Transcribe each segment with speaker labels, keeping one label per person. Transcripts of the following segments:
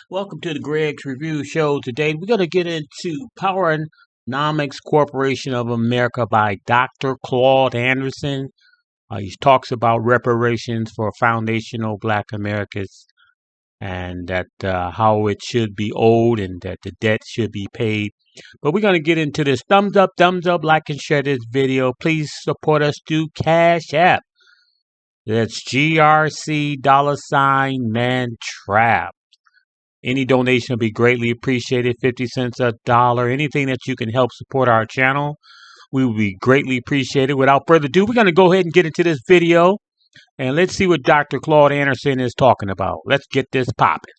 Speaker 1: Welcome to the Greg's Review Show. Today we're going to get into Powernomics Corporation of America by Dr. Claude Anderson. He talks about reparations for foundational Black Americans and that how it should be owed and that the debt should be paid. But we're going to get into this. Thumbs up, like and share this video. Please support us through Cash App. That's GRC $mantrap. Any donation will be greatly appreciated. 50 cents, a dollar, anything that you can help support our channel, we will be greatly appreciated. Without further ado, we're going to go ahead and get into this video. And let's see what Dr. Claude Anderson is talking about. Let's get this popping.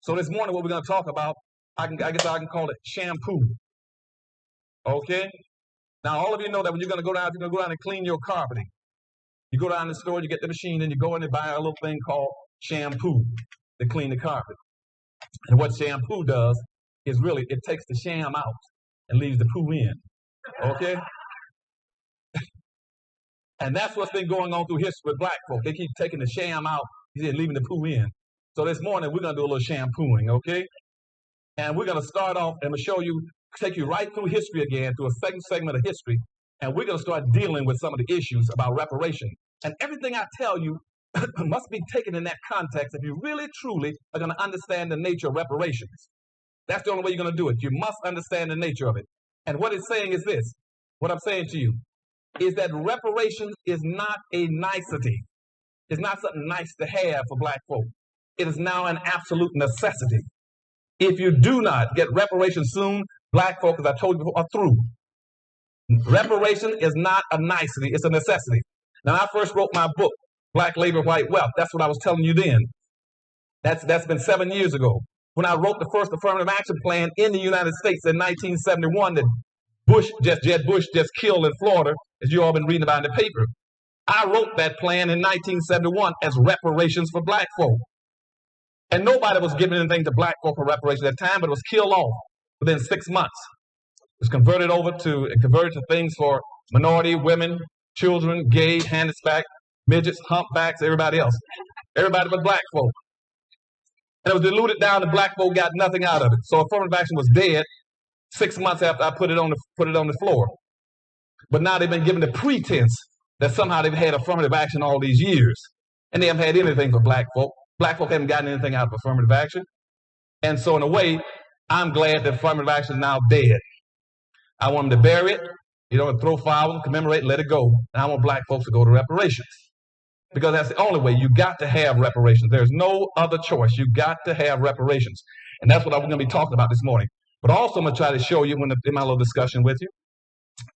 Speaker 2: So this morning, what we're going to talk about, I guess I can call it shampoo. Okay? Now, all of you know that when you're going to go down and clean your carpeting. You go down to the store, you get the machine, and you go in and buy a little thing called shampoo to clean the carpet. And what shampoo does is really, it takes the sham out and leaves the poo in. Okay? And that's what's been going on through history with black folk. They keep taking the sham out and leaving the poo in. So this morning, we're going to do a little shampooing, okay? And we're going to start off and take you right through history again, through a second segment of history. And we're going to start dealing with some of the issues about reparation. And everything I tell you must be taken in that context if you really, truly are going to understand the nature of reparations. That's the only way you're going to do it. You must understand the nature of it. And what it's saying is this. What I'm saying to you is that reparations is not a nicety. It's not something nice to have for black folk. It is now an absolute necessity. If you do not get reparations soon, black folk, as I told you before, are through. Reparation is not a nicety, it's a necessity. Now, I first wrote my book, Black Labor, White Wealth. That's what I was telling you then. That's been 7 years ago. When I wrote the first affirmative action plan in the United States in 1971 that Jeb Bush just killed in Florida, as you all been reading about in the paper. I wrote that plan in 1971 as reparations for black folk. And nobody was giving anything to black folk for reparations at the time, but it was killed off within 6 months. It was converted to things for minority, women, children, gay, handicapped, midgets, humpbacks, everybody else. Everybody but black folk. And it was diluted down and black folk got nothing out of it. So affirmative action was dead 6 months after I put it on the floor. But now they've been given the pretense that somehow they've had affirmative action all these years. And they haven't had anything for black folk. Black folk haven't gotten anything out of affirmative action. And so in a way, I'm glad that affirmative action is now dead. I want them to bury it, throw flowers, commemorate, let it go. And I want black folks to go to reparations. Because that's the only way. You got to have reparations. There's no other choice. You got to have reparations. And that's what I'm going to be talking about this morning. But also I'm going to try to show you in my little discussion with you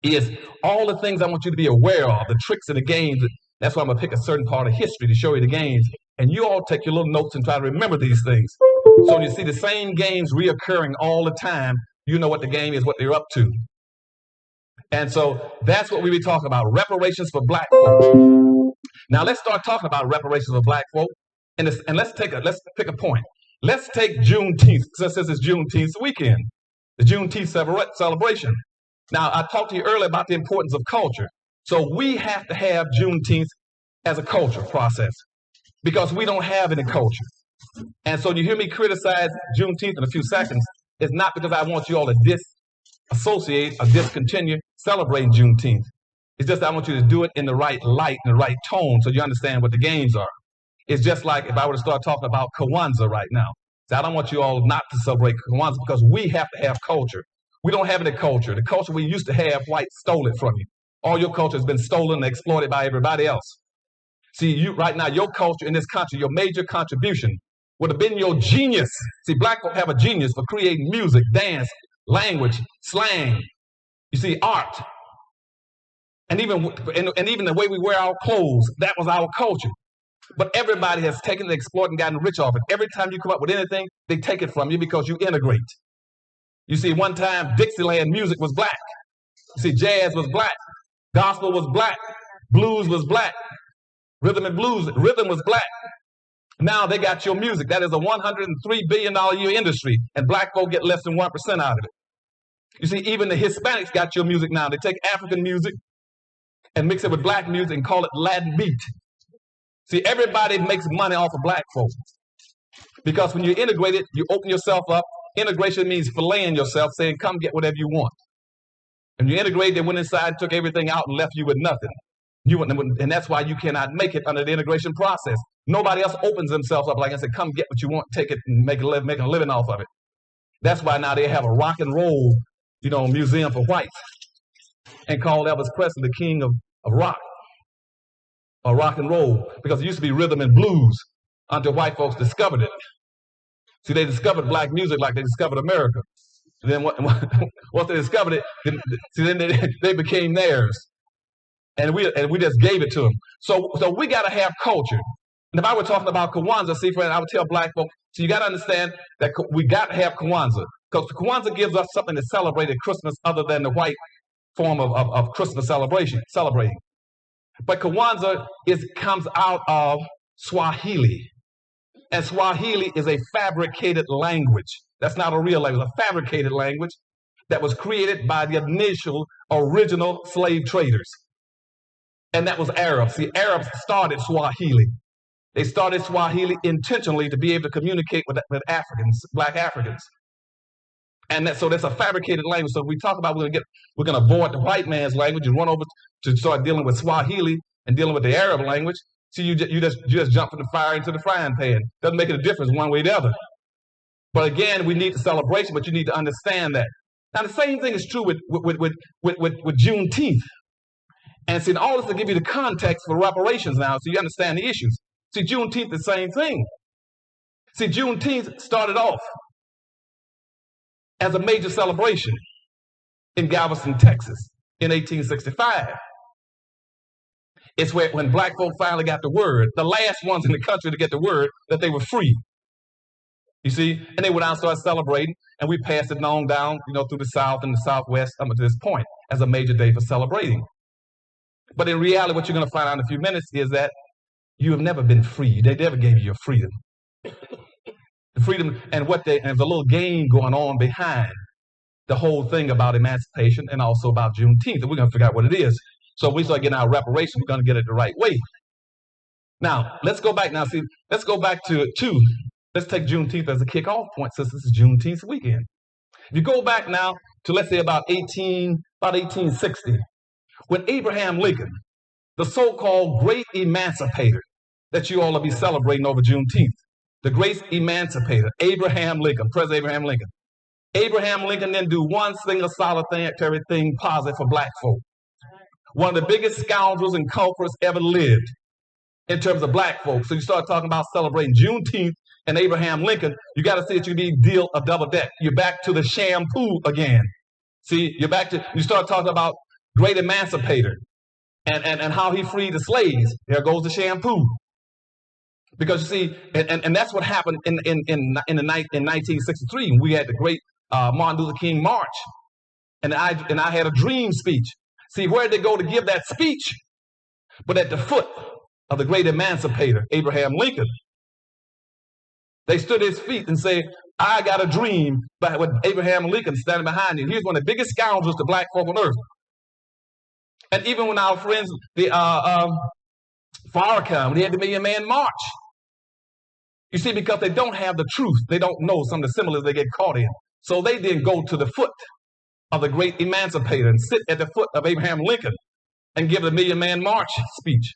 Speaker 2: is all the things I want you to be aware of, the tricks and the games. That's why I'm going to pick a certain part of history to show you the games. And you all take your little notes and try to remember these things. So when you see the same games reoccurring all the time, you know what the game is, what they're up to. And so that's what we be talking about, reparations for black folk. Now let's start talking about reparations for black folk. And let's pick a point. Let's take Juneteenth, since this is Juneteenth weekend, the Juneteenth celebration. Now, I talked to you earlier about the importance of culture. So we have to have Juneteenth as a culture process because we don't have any culture. And so you hear me criticize Juneteenth in a few seconds. It's not because I want you all to disassociate or discontinue celebrating Juneteenth. It's just I want you to do it in the right light, in the right tone, so you understand what the games are. It's just like if I were to start talking about Kwanzaa right now. So I don't want you all not to celebrate Kwanzaa because we have to have culture. We don't have any culture. The culture we used to have, whites stole it from you. All your culture has been stolen and exploited by everybody else. See, right now, your culture in this country, your major contribution would have been your genius. See, black folk have a genius for creating music, dance, language, slang. You see, art. And even the way we wear our clothes, that was our culture. But everybody has taken the exploit and gotten rich off it. Every time you come up with anything, they take it from you because you integrate. You see, one time, Dixieland music was black. You see, jazz was black. Gospel was black. Blues was black. Rhythm and blues, rhythm was black. Now they got your music. That is a $103 billion a year industry, and black folk get less than 1% out of it. You see, even the Hispanics got your music now. They take African music and mix it with black music and call it Latin beat. See, everybody makes money off of black folks. Because when you're integrated, you open yourself up. Integration means filleting yourself, saying, come get whatever you want. And you integrate, they went inside, took everything out, and left you with nothing. And that's why you cannot make it under the integration process. Nobody else opens themselves up like I said, come get what you want, take it, and make a living off of it. That's why now they have a rock and roll, museum for whites, and call Elvis Presley the king of rock, or rock and roll, because it used to be rhythm and blues until white folks discovered it. See, they discovered black music like they discovered America. And then once they discovered it, then they became theirs. And we just gave it to them. So we got to have culture. And if I were talking about Kwanzaa, see, friend, I would tell black folks, so you got to understand that we got to have Kwanzaa. Because Kwanzaa gives us something to celebrate at Christmas other than the white form of Christmas celebrating. But Kwanzaa comes out of Swahili. And Swahili is a fabricated language. That's not a real language, a fabricated language that was created by the initial original slave traders. And that was Arabs. See, Arabs started Swahili. They started Swahili intentionally to be able to communicate with Africans, black Africans. And so that's a fabricated language. So if we talk about we're going to avoid the white man's language and run over to start dealing with Swahili and dealing with the Arab language. See, you just jump from the fire into the frying pan. Doesn't make a difference one way or the other. But again, we need the celebration, but you need to understand that. Now, the same thing is true with Juneteenth. And see, all this to give you the context for reparations now, so you understand the issues. See, Juneteenth, the same thing. See, Juneteenth started off as a major celebration in Galveston, Texas in 1865. It's when black folk finally got the word, the last ones in the country to get the word that they were free. You see, and they went out and started celebrating, and we passed it on down, through the South and the Southwest up to this point as a major day for celebrating. But in reality, what you're going to find out in a few minutes is that you have never been free. They never gave you your freedom. The freedom and there's a little game going on behind the whole thing about emancipation and also about Juneteenth. And we're going to figure out what it is. So if we start getting our reparations, we're going to get it the right way. Now, let's go back now. See, let's go back to let's take Juneteenth as a kickoff point since this is Juneteenth weekend. If you go back now to, let's say, about 1860, when Abraham Lincoln, the so-called great emancipator that you all will be celebrating over Juneteenth, the great emancipator, Abraham Lincoln, President Abraham Lincoln. Abraham Lincoln didn't do one single solitary thing positive for black folk. One of the biggest scoundrels and culprits ever lived in terms of black folks. So you start talking about celebrating Juneteenth and Abraham Lincoln, you got to see that you deal a double deck. You're back to the shampoo again. See, you start talking about great emancipator and how he freed the slaves. There goes the shampoo. Because you see, and that's what happened in 1963 when we had the great Martin Luther King March. And I had a dream speech. See, where did they go to give that speech? But at the foot of the great emancipator, Abraham Lincoln. They stood at his feet and said, I got a dream, but with Abraham Lincoln standing behind you. Here's one of the biggest scoundrels to black folk on earth. And even when our friends, the Farrakhan, they had the Million Man March. You see, because they don't have the truth. They don't know some of the symbols they get caught in. So they then go to the foot of the great emancipator and sit at the foot of Abraham Lincoln and give the Million Man March speech.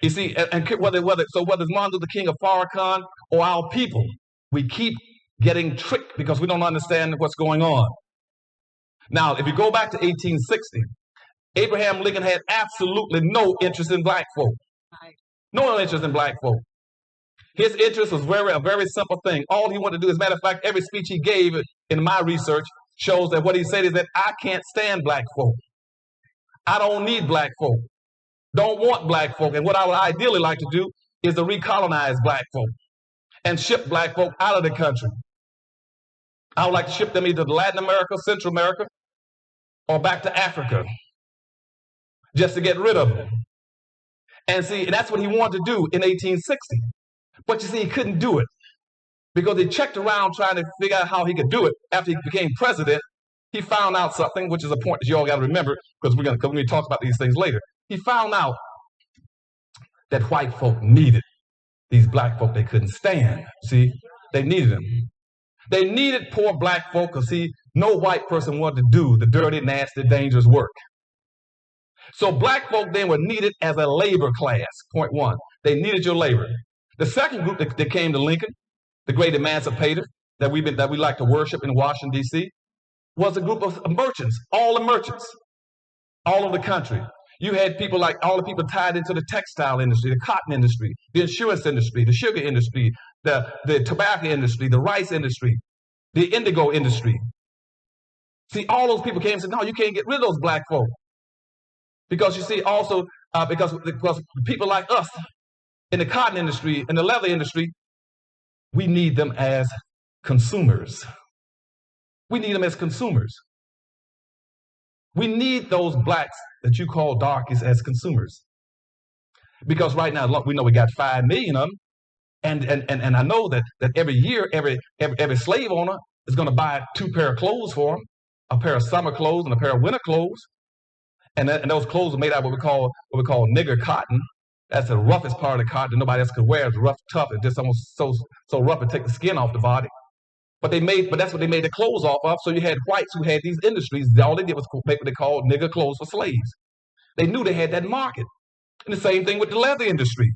Speaker 2: You see, and whether it's Martin Luther King or Farrakhan or our people, we keep getting tricked because we don't understand what's going on. Now, if you go back to 1860, Abraham Lincoln had absolutely no interest in black folk. No interest in black folk. His interest was a very simple thing. All he wanted to do, as a matter of fact, every speech he gave in my research shows that what he said is that I can't stand black folk. I don't need black folk. Don't want black folk. And what I would ideally like to do is to recolonize black folk and ship black folk out of the country. I would like to ship them either to Latin America, Central America, or back to Africa just to get rid of them. And see, that's what he wanted to do in 1860. But you see, he couldn't do it because he checked around trying to figure out how he could do it. After he became president, he found out something, which is a point that you all got to remember because we're going to talk about these things later. He found out that white folk needed these black folk they couldn't stand. See, they needed them. They needed poor black folk because, see, no white person wanted to do the dirty, nasty, dangerous work. So black folk then were needed as a labor class, point one. They needed your labor. The second group that came to Lincoln, the great emancipator that we like to worship in Washington, D.C., was a group of merchants, all over the country. You had people like all the people tied into the textile industry, the cotton industry, the insurance industry, the sugar industry, the tobacco industry, the rice industry, the indigo industry. See, all those people came and said, no, you can't get rid of those black folk. Because you see, also, because people like us in the cotton industry, in the leather industry, we need them as consumers. We need them as consumers. We need those blacks that you call darkies as consumers. Because right now, we know we got 5 million of them. And I know that every year, every slave owner is going to buy 2 pair of clothes for them, a pair of summer clothes and a pair of winter clothes. And those clothes are made out of what we call nigger cotton. That's the roughest part of the cotton that nobody else could wear. It's rough, tough, and just almost so rough it take the skin off the body. But that's what they made the clothes off of. So you had whites who had these industries. All they did was make what they called nigger clothes for slaves. They knew they had that market. And the same thing with the leather industry.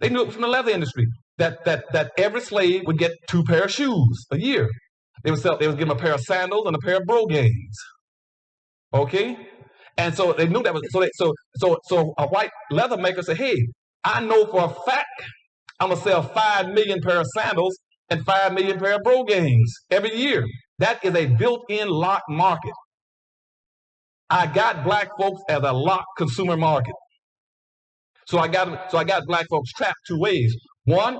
Speaker 2: They knew it from the leather industry that every slave would get 2 pair of shoes a year. They would give them a pair of sandals and a pair of brogans. Okay? And so they knew that was so a white leather maker said, hey, I know for a fact I'm gonna sell 5 million pair of sandals and 5 million pair of brogans every year. That is a built-in lock market. I got black folks as a lock consumer market. So I got black folks trapped 2 ways. One,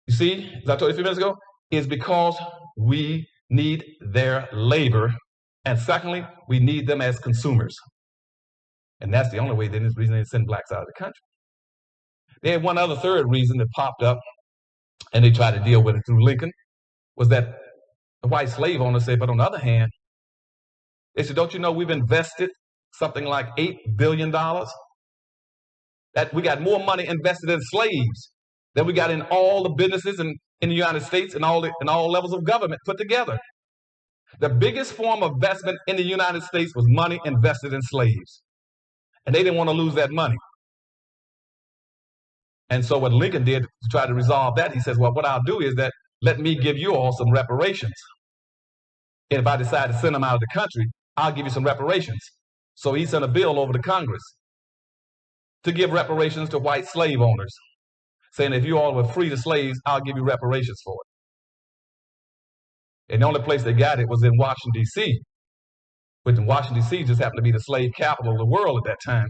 Speaker 2: you see, as I told you a few minutes ago, is because we need their labor. And secondly, we need them as consumers. And that's the only way, then, is the reason they send blacks out of the country. They had one other third reason that popped up, and they tried to deal with it through Lincoln, was that the white slave owners said, but on the other hand, they said, don't you know we've invested something like $8 billion? That we got more money invested in slaves than we got in all the businesses in the United States and all levels of government put together. The biggest form of investment in the United States was money invested in slaves. And they didn't want to lose that money. And so what Lincoln did to try to resolve that, he says, well, what I'll do is that let me give you all some reparations. And if I decide to send them out of the country, I'll give you some reparations. So he sent a bill over to Congress to give reparations to white slave owners, saying if you all were free the slaves, I'll give you reparations for it. And the only place they got it was in Washington, D.C., which in Washington, D.C. just happened to be the slave capital of the world at that time.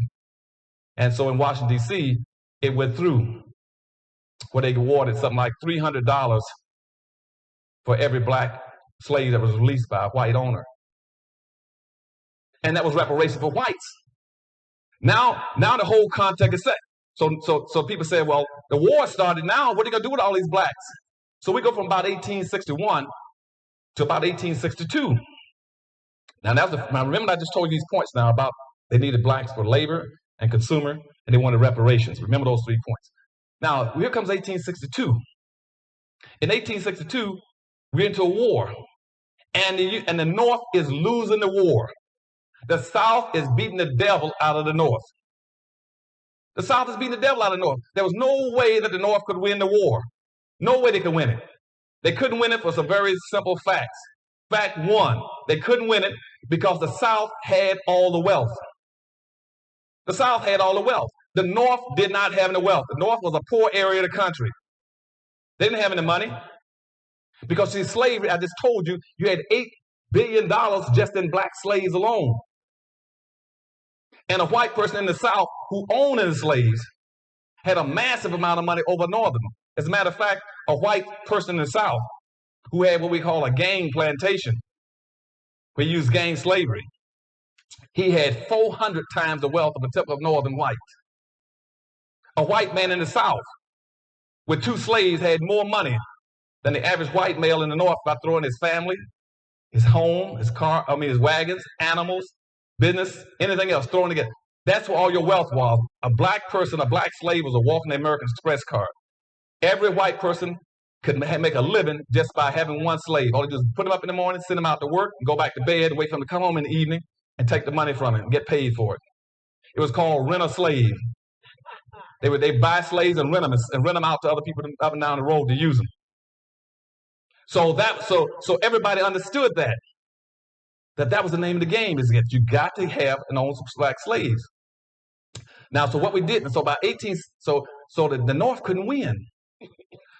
Speaker 2: And so in Washington, D.C., it went through where they awarded something like $300 for every black slave that was released by a white owner. And that was reparation for whites. Now the whole context is set. So people say, well, the war started now. What are you going to do with all these blacks? So we go from about 1861 to about 1862. Now remember I just told you these points now about they needed blacks for labor and consumer, and they wanted reparations. Remember those 3 points. Now, here comes 1862. In 1862, we're into a war, and the North is losing the war. The South is beating the devil out of the North. The South is beating the devil out of the North. There was no way that the North could win the war. No way they could win it. They couldn't win it for some very simple facts. Fact one, they couldn't win it because the South had all the wealth. The South had all the wealth. The North did not have any wealth. The North was a poor area of the country. They didn't have any money because, see, slavery, I just told you, you had $8 billion just in black slaves alone. And a white person in the South who owned the slaves had a massive amount of money over Northern. As a matter of fact, a white person in the South who had what we call a gang plantation, we used gang slavery, he had 400 times the wealth of a typical Northern white. A white man in the South with 2 slaves had more money than the average white male in the North by throwing his family, his home, his car, his wagons, animals, business, anything else, throwing together. That's where all your wealth was. A black person, a black slave was a walking American Express card. Every white person could make a living just by having one slave. All you do is put him up in the morning, send him out to work, and go back to bed, and wait for him to come home in the evening and take the money from him and get paid for it. It was called rent a slave. They buy slaves and rent them out to other people up and down the road to use them. So everybody understood that was the name of the game, is that you got to have and own some black slaves. Now, so what we did, and so by the North couldn't win.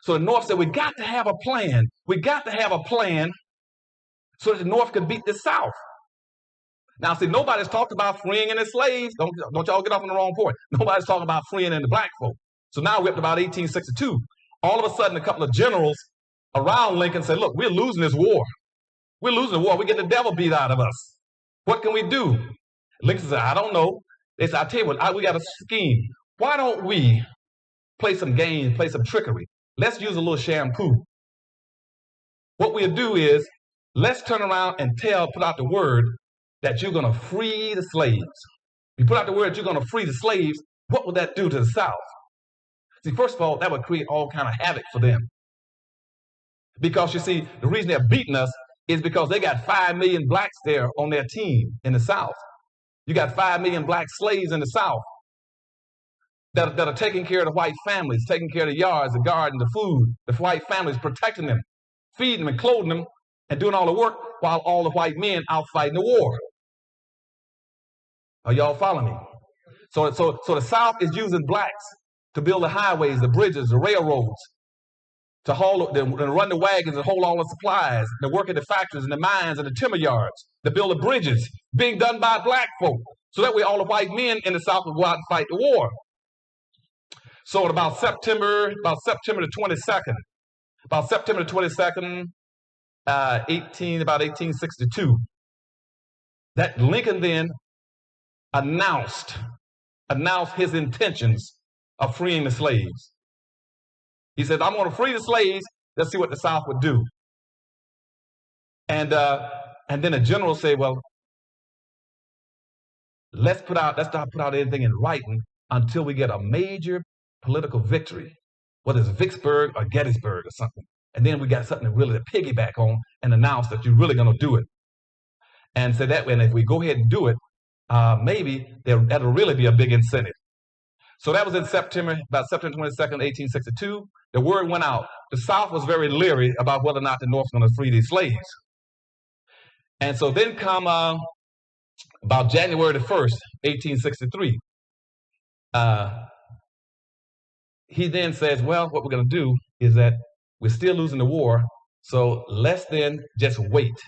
Speaker 2: So the North said, we got to have a plan. We got to have a plan so that the North could beat the South. Now, see, nobody's talked about freeing any slaves. Don't y'all get off on the wrong point. Nobody's talking about freeing any black folk. So now we're up to about 1862. All of a sudden, a couple of generals around Lincoln said, look, we're losing this war. We're losing the war. We're getting the devil beat out of us. What can we do? Lincoln said, I don't know. They said, I'll tell you what, we got a scheme. Why don't we play some games, play some trickery? Let's use a little shampoo. What we'll do is, let's turn around and put out the word that you're going to free the slaves. You put out the word that you're going to free the slaves, what would that do to the South? See, first of all, that would create all kind of havoc for them. Because you see, the reason they're beating us is because they got 5 million blacks there on their team in the South. You got 5 million black slaves in the South that are taking care of the white families, taking care of the yards, the garden, the food, the white families, protecting them, feeding them and clothing them, and doing all the work while all the white men out fighting the war. Are y'all following me? So the South is using blacks to build the highways, the bridges, the railroads, to run the wagons and hold all the supplies, to work in the factories and the mines and the timber yards, to build the bridges, being done by black folk. So that way all the white men in the South would go out and fight the war. So at about September the 22nd, about 1862, that Lincoln then announced his intentions of freeing the slaves. He said, I'm going to free the slaves. Let's see what the South would do. And then the general said, well, let's not put out anything in writing until we get a major political victory, whether it's Vicksburg or Gettysburg or something. And then we got something really to piggyback on and announce that you're really going to do it. And so that way, and if we go ahead and do it, maybe that'll really be a big incentive. So that was in about September 22nd, 1862. The word went out. The South was very leery about whether or not the North was going to free these slaves. And so then come about January the 1st, 1863, he then says, well, what we're going to do is that we're still losing the war, so let's then just wait.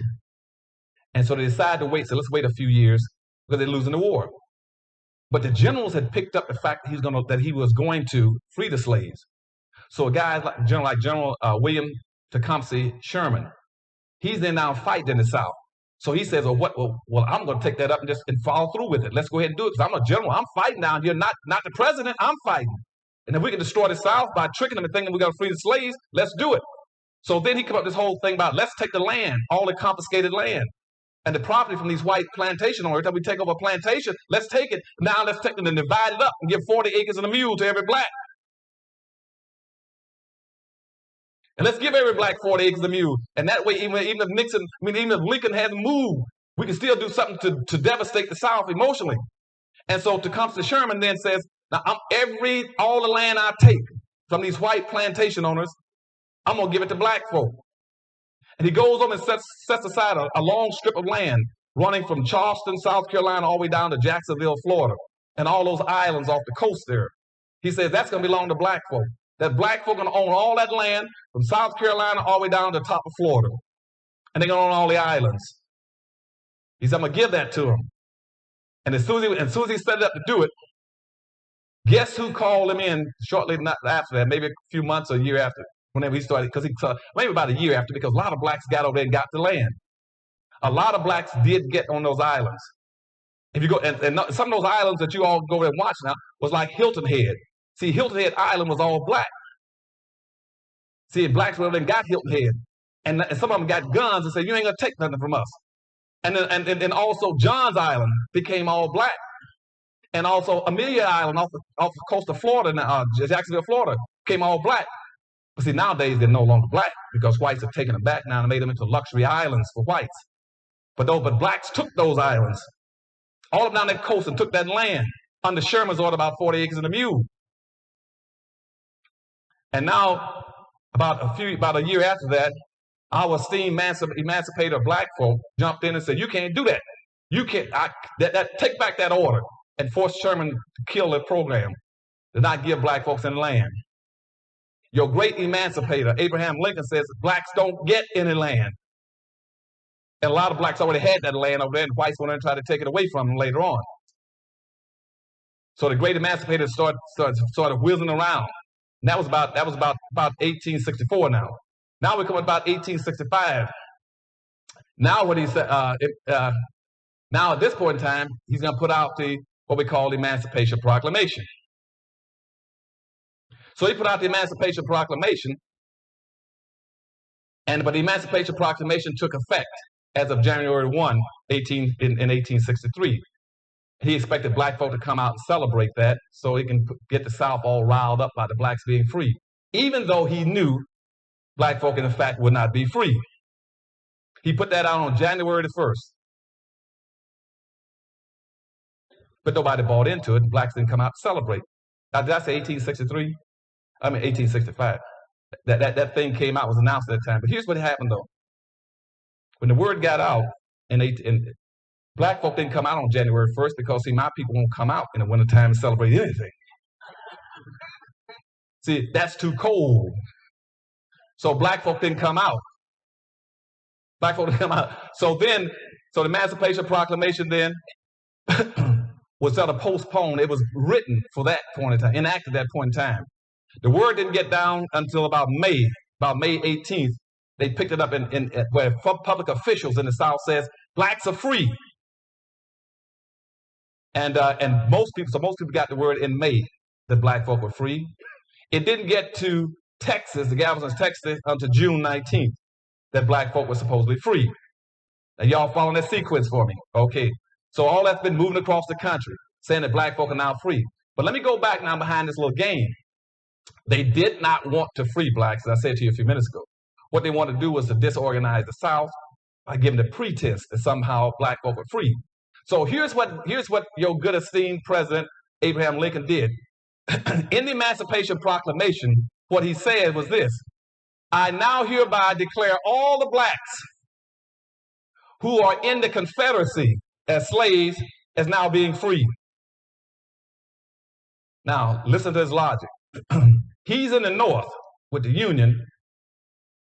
Speaker 2: And so they decided to wait, so let's wait a few years because they're losing the war. But the generals had picked up the fact that he was going to free the slaves. So a guy like General William Tecumseh Sherman, he's then now fighting in the South. So he says, well, I'm going to take that up and follow through with it. Let's go ahead and do it because I'm a general. I'm fighting down here, not the president. I'm fighting. And if we can destroy the South by tricking them and thinking we're going to free the slaves, let's do it. So then he came up with this whole thing about let's take the land, all the confiscated land, and the property from these white plantation owners. Every time we take over a plantation, let's take it. Now let's take them and divide it up and give 40 acres and a mule to every black. And let's give every black 40 acres and a mule. And that way, even if Lincoln hadn't moved, we can still do something to devastate the South emotionally. And so Tecumseh Sherman then says, now all the land I take from these white plantation owners, I'm going to give it to black folk. And he goes on and sets aside a long strip of land running from Charleston, South Carolina, all the way down to Jacksonville, Florida, and all those islands off the coast there. He says that's going to belong to black folk. That black folk are going to own all that land from South Carolina all the way down to the top of Florida. And they're going to own all the islands. He said, I'm going to give that to them. And as soon as he set it up to do it, guess who called him in shortly after that, maybe a few months or a year after, whenever he started, maybe about a year after, because a lot of blacks got over there and got the land. A lot of blacks did get on those islands. If you go, and some of those islands that you all go there and watch now was like Hilton Head. See, Hilton Head Island was all black. See, blacks went over there and got Hilton Head. And some of them got guns and said, you ain't going to take nothing from us. And also John's Island became all black. And also Amelia Island off the coast of Florida, Jacksonville, Florida, became all black. But see, nowadays they're no longer black because whites have taken them back now and made them into luxury islands for whites. But blacks took those islands, all up down that coast, and took that land under Sherman's order, about 40 acres and a mule. And now, about a year after that, our esteemed emancipator of black folk jumped in and said, "You can't do that. You can't. Take back that order," and forced Sherman to kill the program, to not give black folks any land. Your great emancipator, Abraham Lincoln, says blacks don't get any land. And a lot of blacks already had that land over there, and whites went in and tried to take it away from them later on. So the great emancipator started whizzing around. And that was about 1864 now. Now we're coming about 1865. Now what he said, now at this point in time, he's going to put out what we call the Emancipation Proclamation. So he put out the Emancipation Proclamation, but the Emancipation Proclamation took effect as of January 1, in 1863. He expected black folk to come out and celebrate that so he can get the South all riled up by the blacks being free, even though he knew black folk, in fact, would not be free. He put that out on January the 1st. But nobody bought into it, and blacks didn't come out to celebrate. Now, did I say 1863? I mean 1865. That thing came out, was announced at that time. But here's what happened, though. When the word got out, and black folk didn't come out on January 1st because, see, my people won't come out in the wintertime and celebrate anything. See, that's too cold. So black folk didn't come out. Black folk didn't come out. So the Emancipation Proclamation then was sort of postponed. It was written for that point in time, enacted at that point in time. The word didn't get down until about May 18th. They picked it up where public officials in the South says blacks are free. And most people got the word in May that black folk were free. It didn't get to Texas, the Galveston, Texas, until June 19th that black folk were supposedly free. Now y'all following that sequence for me? Okay. So all that's been moving across the country, saying that black folk are now free. But let me go back now behind this little game. They did not want to free blacks, as I said to you a few minutes ago. What they wanted to do was to disorganize the South by giving the pretense that somehow black folk are free. So here's what your good esteemed President Abraham Lincoln did. In the Emancipation Proclamation, what he said was this: I now hereby declare all the blacks who are in the Confederacy as slaves as now being free. Now, listen to his logic. He's in the North with the Union,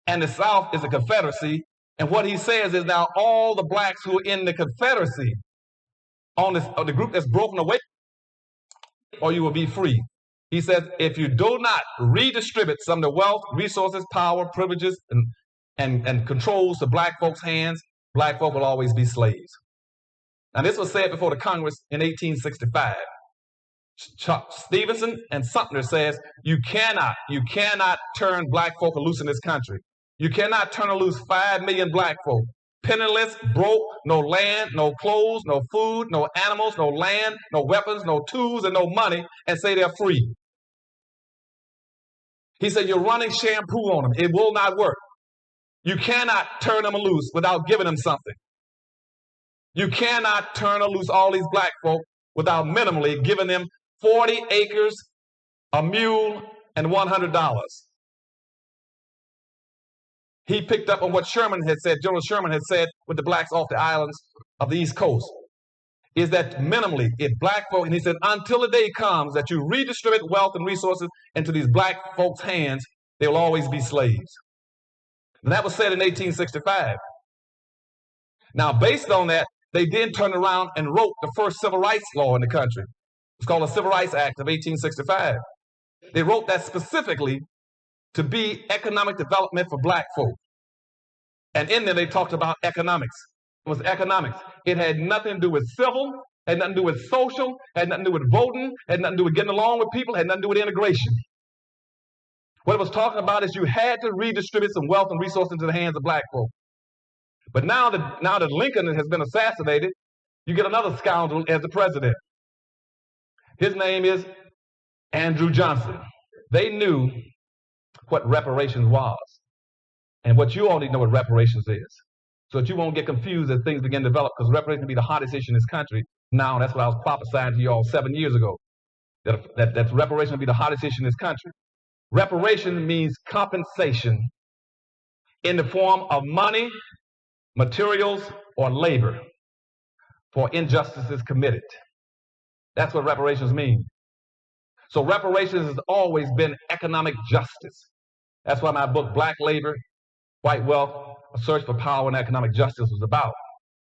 Speaker 2: and the South is the Confederacy. And what he says is now all the blacks who are in the Confederacy on the group that's broken away, or you will be free. He says, if you do not redistribute some of the wealth, resources, power, privileges, and controls to black folks' hands, black folk will always be slaves. Now, this was said before the Congress in 1865. Stevenson and Sumter says, you cannot turn black folk loose in this country. You cannot turn loose 5 million black folk, penniless, broke, no land, no clothes, no food, no animals, no land, no weapons, no tools, and no money, and say they're free. He said, you're running shampoo on them. It will not work. You cannot turn them loose without giving them something. You cannot turn loose all these black folk without minimally giving them 40 acres, a mule, and $100. He picked up on what Sherman had said, General Sherman had said with the blacks off the islands of the East Coast, is that minimally, if black folk, and he said, until the day comes that you redistribute wealth and resources into these black folks' hands, they will always be slaves. And that was said in 1865. Now, based on that, they then turned around and wrote the first civil rights law in the country. It's called the Civil Rights Act of 1865. They wrote that specifically to be economic development for black folk. And in there, they talked about economics. It was economics. It had nothing to do with civil. Had nothing to do with social, had nothing to do with voting, had nothing to do with getting along with people, had nothing to do with integration. What it was talking about is you had to redistribute some wealth and resources into the hands of black folk. But now that Lincoln has been assassinated, you get another scoundrel as the president. His name is Andrew Johnson. They knew what reparations was. And what you all need to know what reparations is. So that you won't get confused as things begin to develop, because reparations will be the hottest issue in this country. Now, that's what I was prophesying to you all 7 years ago. That reparations will be the hottest issue in this country. Reparation means compensation in the form of money, materials, or labor for injustices committed. That's what reparations mean. So reparations has always been economic justice. That's why my book, Black Labor, White Wealth, A Search for Power and Economic Justice, was about.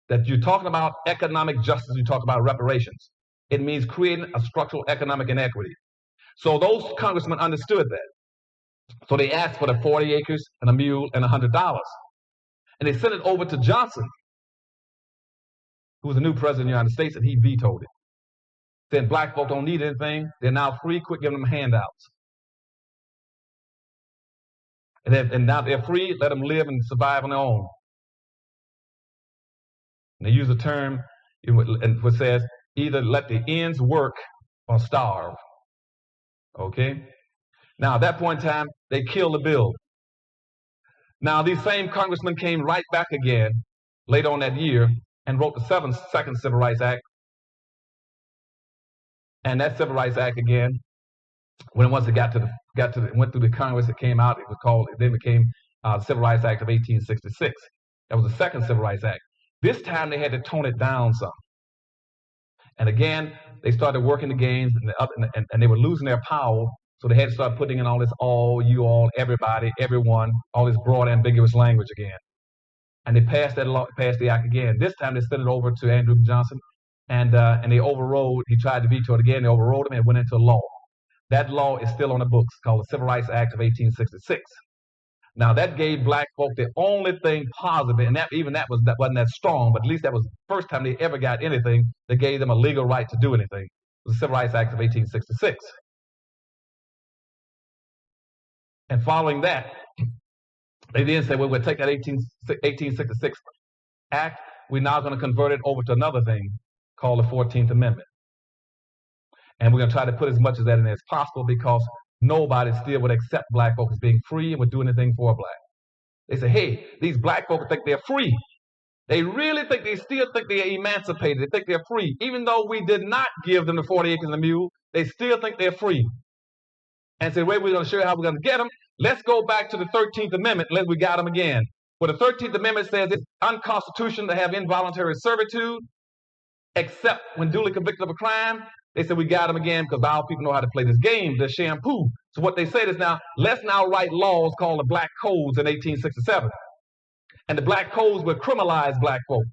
Speaker 2: That you're talking about economic justice, you talk about reparations. It means creating a structural economic inequity. So those congressmen understood that. So they asked for the 40 acres and a mule and $100. And they sent it over to Johnson, who was the new president of the United States, and he vetoed it. Saying black folk don't need anything. They're now free. Quit giving them handouts. And now they're free. Let them live and survive on their own. And they use a term which says either let the ends work or starve. Okay? Now, at that point in time, they killed the bill. Now, these same congressmen came right back again later on that year and wrote the second Civil Rights Act. And that Civil Rights Act again, once it went through the Congress, it came out. It then became the Civil Rights Act of 1866. That was the second Civil Rights Act. This time they had to tone it down some. And again, they started working the games, and they were losing their power. So they had to start putting in all this all, you all, everybody, everyone, all this broad, ambiguous language again. And they passed the act again. This time they sent it over to Andrew Johnson. And they overrode, he tried to veto it again, they overrode him, and it went into law. That law is still on the books, called the Civil Rights Act of 1866. Now, that gave black folk the only thing positive, and that wasn't that strong, but at least that was the first time they ever got anything that gave them a legal right to do anything. It was the Civil Rights Act of 1866. And following that, they then said, well, we'll take that 1866 Act, we're now going to convert it over to another thing called the 14th Amendment. And we're going to try to put as much of that in there as possible, because nobody still would accept black folk as being free and would do anything for black. They say, hey, these black folk think they're free. They really think, they still think they're emancipated. They think they're free. Even though we did not give them the 40 acres and a mule, they still think they're free. And say, wait, we're going to show you how we're going to get them. Let's go back to the 13th Amendment unless we got them again. Where the 13th Amendment says it's unconstitutional to have involuntary servitude, except when duly convicted of a crime. They said we got them again because our people know how to play this game, the shampoo. So what they said is now, let's now write laws called the Black Codes in 1867. And the Black Codes will criminalize black folk.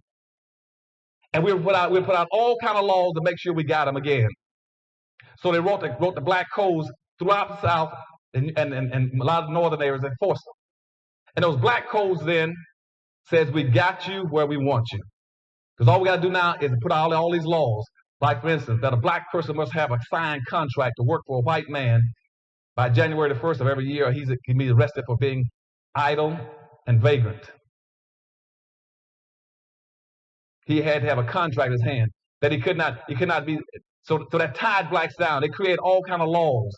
Speaker 2: And we'll put out all kind of laws to make sure we got them again. So they wrote the Black Codes throughout the South, and a lot of northern areas enforced them. And those Black Codes then says we got you where we want you. Because all we got to do now is put out all these laws. Like, for instance, that a black person must have a signed contract to work for a white man by January the 1st of every year, or he can be arrested for being idle and vagrant. He had to have a contract in his hand that he could not be. So that tied blacks down. They created all kind of laws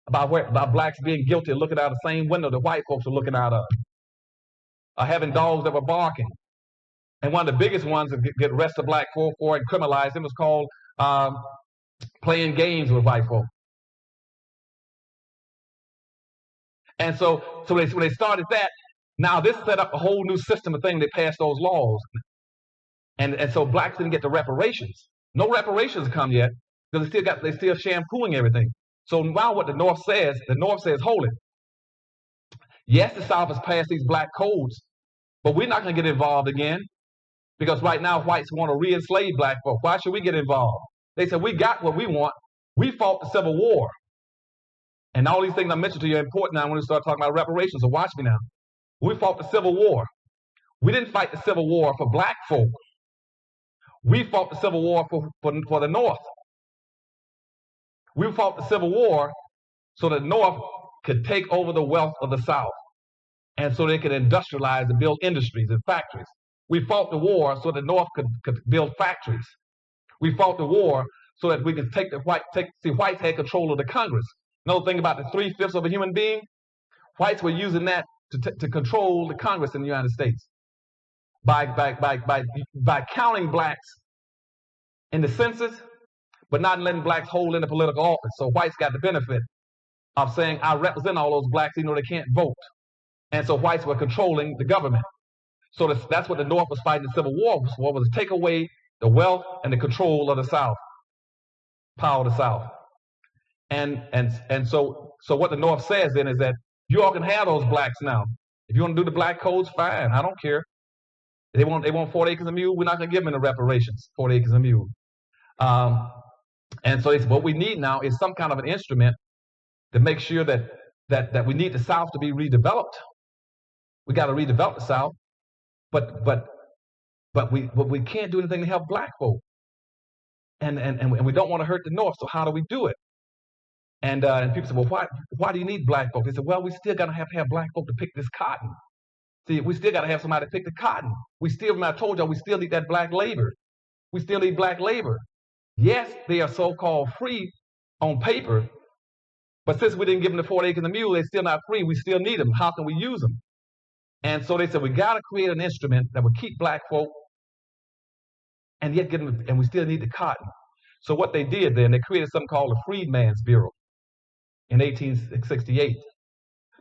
Speaker 2: about blacks being guilty of looking out of the same window that white folks were looking out of, having dogs that were barking. And one of the biggest ones that get arrested black folk for and criminalized them was called playing games with white folk. And so when they started that, now this set up a whole new system of things. They passed those laws. And so blacks didn't get the reparations. No reparations come yet, because they still shampooing everything. So now what the North says, hold it. Yes, the South has passed these black codes, but we're not going to get involved again. Because right now, whites want to re-enslave black folk. Why should we get involved? They said, we got what we want. We fought the Civil War. And all these things I mentioned to you are important now when we start talking about reparations. So watch me now. We fought the Civil War. We didn't fight the Civil War for black folk. We fought the Civil War for the North. We fought the Civil War so that the North could take over the wealth of the South, and so they could industrialize and build industries and factories. We fought the war so the North could build factories. We fought the war so that we could whites had control of the Congress. Another thing about the 3/5 of a human being, whites were using that to control the Congress in the United States by counting blacks in the census, but not letting blacks hold in the political office. So whites got the benefit of saying, I represent all those blacks even though they can't vote. And so whites were controlling the government. So that's what the North was fighting the Civil War for, was to take away the wealth and the control of the South, power of the South. And so what the North says then is that you all can have those blacks now. If you want to do the black codes, fine. I don't care. They want 40 acres a mule. We're not going to give them the reparations, 40 acres a mule. And so they said, what we need now is some kind of an instrument to make sure that we need the South to be redeveloped. We got to redevelop the South, but we can't do anything to help black folk, and we don't want to hurt the North. So how do we do it? And people say, well, why do you need black folk? They said, well, we still got to have black folk to pick this cotton. See, we still got to have somebody to pick the cotton. I told y'all, we still need that black labor. We still need black labor. Yes, they are so-called free on paper, but since we didn't give them the 40 acres a mule, they're still not free. We still need them. How can we use them? And so they said, we got to create an instrument that would keep black folk and yet get them, and we still need the cotton. So what they did then, they created something called the Freedmen's Bureau in 1868.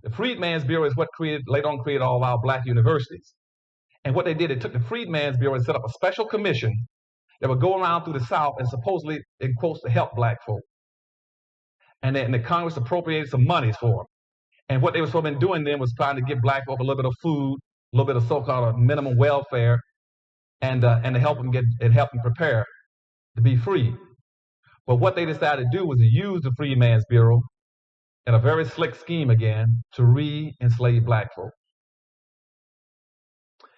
Speaker 2: The Freedmen's Bureau is what later on created all of our black universities. And what they did, they took the Freedmen's Bureau and set up a special commission that would go around through the South and supposedly, in quotes, to help black folk. And the Congress appropriated some monies for them. And what they were supposed to be doing then was trying to give black folk a little bit of food, a little bit of so-called minimum welfare, and to help them prepare to be free. But what they decided to do was to use the Freedmen's Bureau in a very slick scheme again to re-enslave black folk.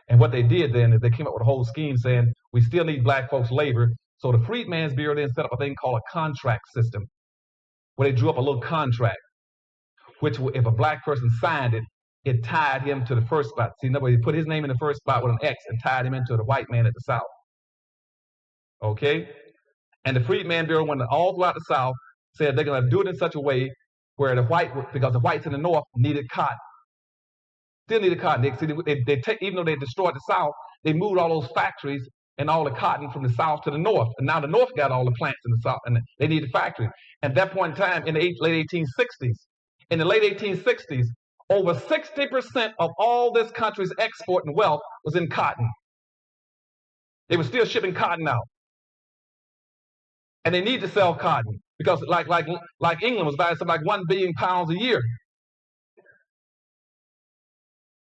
Speaker 2: And what they did then is they came up with a whole scheme saying we still need black folks' labor. So the Freedmen's Bureau then set up a thing called a contract system, where they drew up a little contract, which if a black person signed it, it tied him to the first spot. See, nobody put his name in the first spot with an X and tied him into the white man at the South. Okay? And the Freedmen's Bureau went all throughout the South, said they're going to do it in such a way where because the whites in the North needed cotton. Still needed cotton. Even though they destroyed the South, they moved all those factories and all the cotton from the South to the North. And now the North got all the plants in the South, and they needed factories. At that point in time, in the late 1860s, over 60% of all this country's export and wealth was in cotton. They were still shipping cotton out. And they need to sell cotton because like England was buying something like 1 billion pounds a year.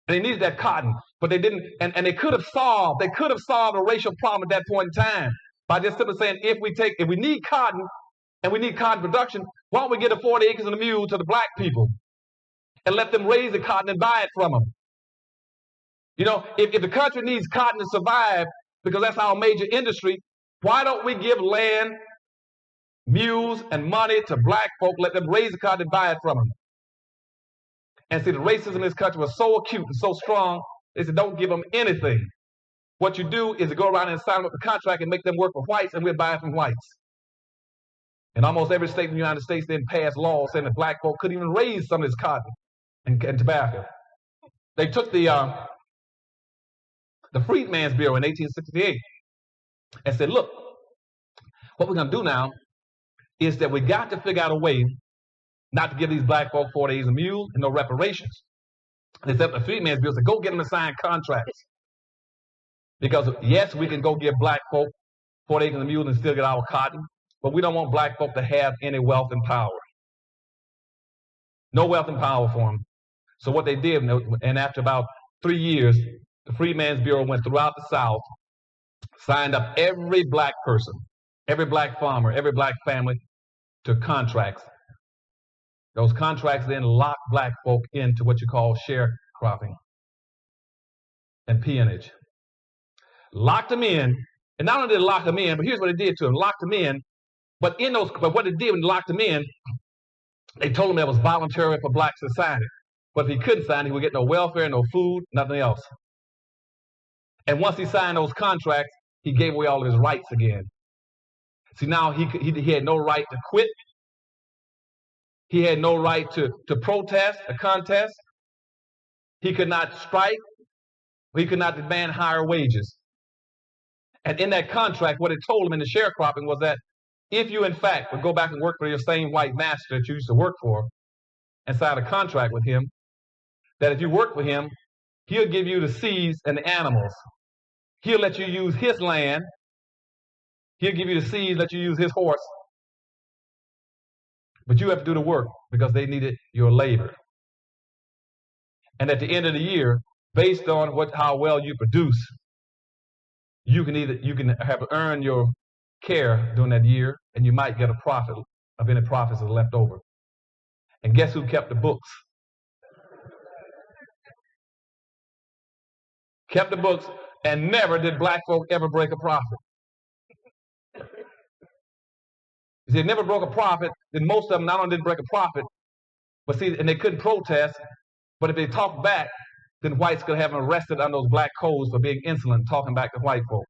Speaker 2: And they needed that cotton, but they didn't, and they could have solved a racial problem at that point in time by just simply saying, if we need cotton and we need cotton production, why don't we get the 40 acres and a mule to the black people and let them raise the cotton and buy it from them? You know, if the country needs cotton to survive, because that's our major industry, why don't we give land, mules, and money to black folk, let them raise the cotton and buy it from them? And see, the racism in this country was so acute and so strong, they said, don't give them anything. What you do is to go around and sign up the contract and make them work for whites, and we'll buy it from whites. And almost every state in the United States then passed laws saying that black folk couldn't even raise some of this cotton and tobacco. They took the Freedmen's Bureau in 1868 and said, look, what we're going to do now is that we got to figure out a way not to give these black folk 40 acres a mule and no reparations. They said the Freedmen's Bureau said, go get them to sign contracts. Because yes, we can go give black folk 40 acres a mule and still get our cotton, but we don't want black folk to have any wealth and power. No wealth and power for them. So what they did, and after about 3 years, the Freedmen's Bureau went throughout the South, signed up every black person, every black farmer, every black family to contracts. Those contracts then locked black folk into what you call sharecropping and peonage. Locked them in And not only did it lock them in, but here's what it did to them: locked them in. But what it did when it locked them in, they told him that was voluntary for blacks to sign it. But if he couldn't sign it, he would get no welfare, no food, nothing else. And once he signed those contracts, he gave away all of his rights again. See, now he had no right to quit. He had no right to protest, a contest. He could not strike. He could not demand higher wages. And in that contract, what it told him in the sharecropping was that if you, in fact, would go back and work for your same white master that you used to work for and sign a contract with him, that if you work for him, he'll give you the seeds and the animals. He'll let you use his land. He'll give you the seeds, let you use his horse. But you have to do the work because they needed your labor. And at the end of the year, based on how well you produce, you can have earned your care during that year, and you might get a profit of any profits that are left over. And guess who kept the books? Kept the books, and never did black folk ever break a profit. If they never broke a profit, then most of them not only didn't break a profit, but see, and they couldn't protest, but if they talked back, then whites could have them arrested on those black codes for being insolent, talking back to white folk.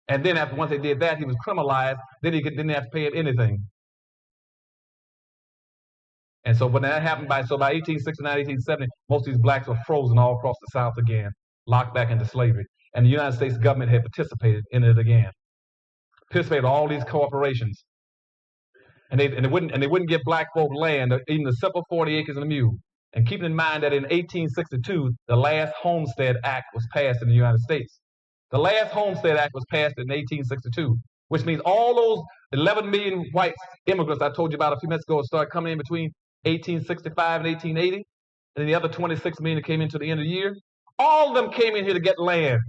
Speaker 2: And then once they did that, he was criminalized. Then he didn't have to pay anything. And so when that happened by 1869, 1870, most of these blacks were frozen all across the South again, locked back into slavery. And the United States government had participated in it again. Participated in all these corporations. And they wouldn't give black folk land, even the simple 40 acres and a mule. And keeping in mind that in 1862, the last Homestead Act was passed in the United States. The last Homestead Act was passed in 1862, which means all those 11 million white immigrants I told you about a few minutes ago started coming in between 1865 and 1880, and then the other 26 million that came into the end of the year. All of them came in here to get land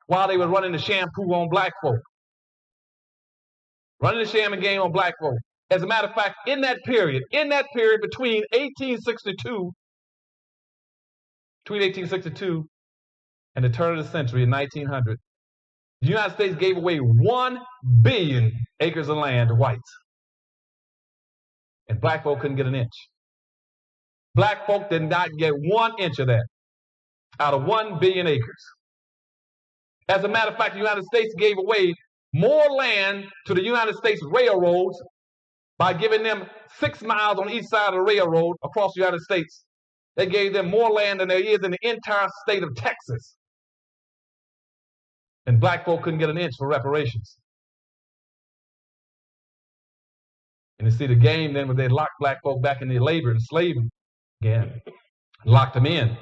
Speaker 2: while they were running the shampoo on black folk. Running the sham and game on black folk. As a matter of fact, in that period between 1862 and the turn of the century in 1900, the United States gave away 1 billion acres of land to whites. And black folk couldn't get an inch. Black folk did not get 1 inch of that out of 1 billion acres. As a matter of fact, the United States gave away more land to the United States railroads by giving them 6 miles on each side of the railroad across the United States. They gave them more land than there is in the entire state of Texas. And black folk couldn't get an inch for reparations. And you see the game then when they locked black folk back into labor and slavery again, locked them in. And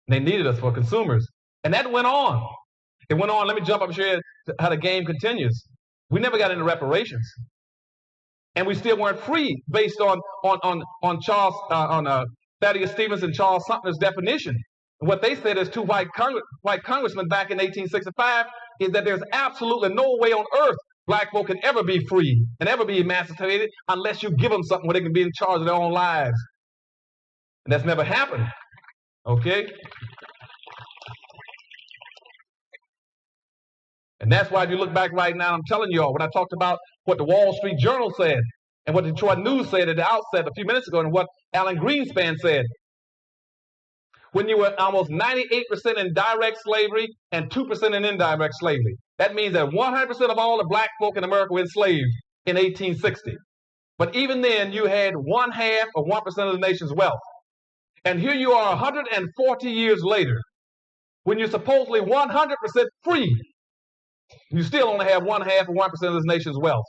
Speaker 2: they needed us for consumers. And that went on. It went on. Let me jump up and show you how the game continues. We never got into reparations. And we still weren't free based on Thaddeus Stevens and Charles Sumner's definition. And what they said as two white congressmen back in 1865 is that there's absolutely no way on earth black folk can ever be free and ever be emancipated unless you give them something where they can be in charge of their own lives. And that's never happened. Okay? And that's why if you look back right now, I'm telling you all, when I talked about what the Wall Street Journal said and what the Detroit News said at the outset a few minutes ago and what Alan Greenspan said, when you were almost 98% in direct slavery and 2% in indirect slavery. That means that 100% of all the black folk in America were enslaved in 1860. But even then, you had 1/2 of 1% of the nation's wealth. And here you are 140 years later, when you're supposedly 100% free. You still only have 1/2 of 1% of this nation's wealth.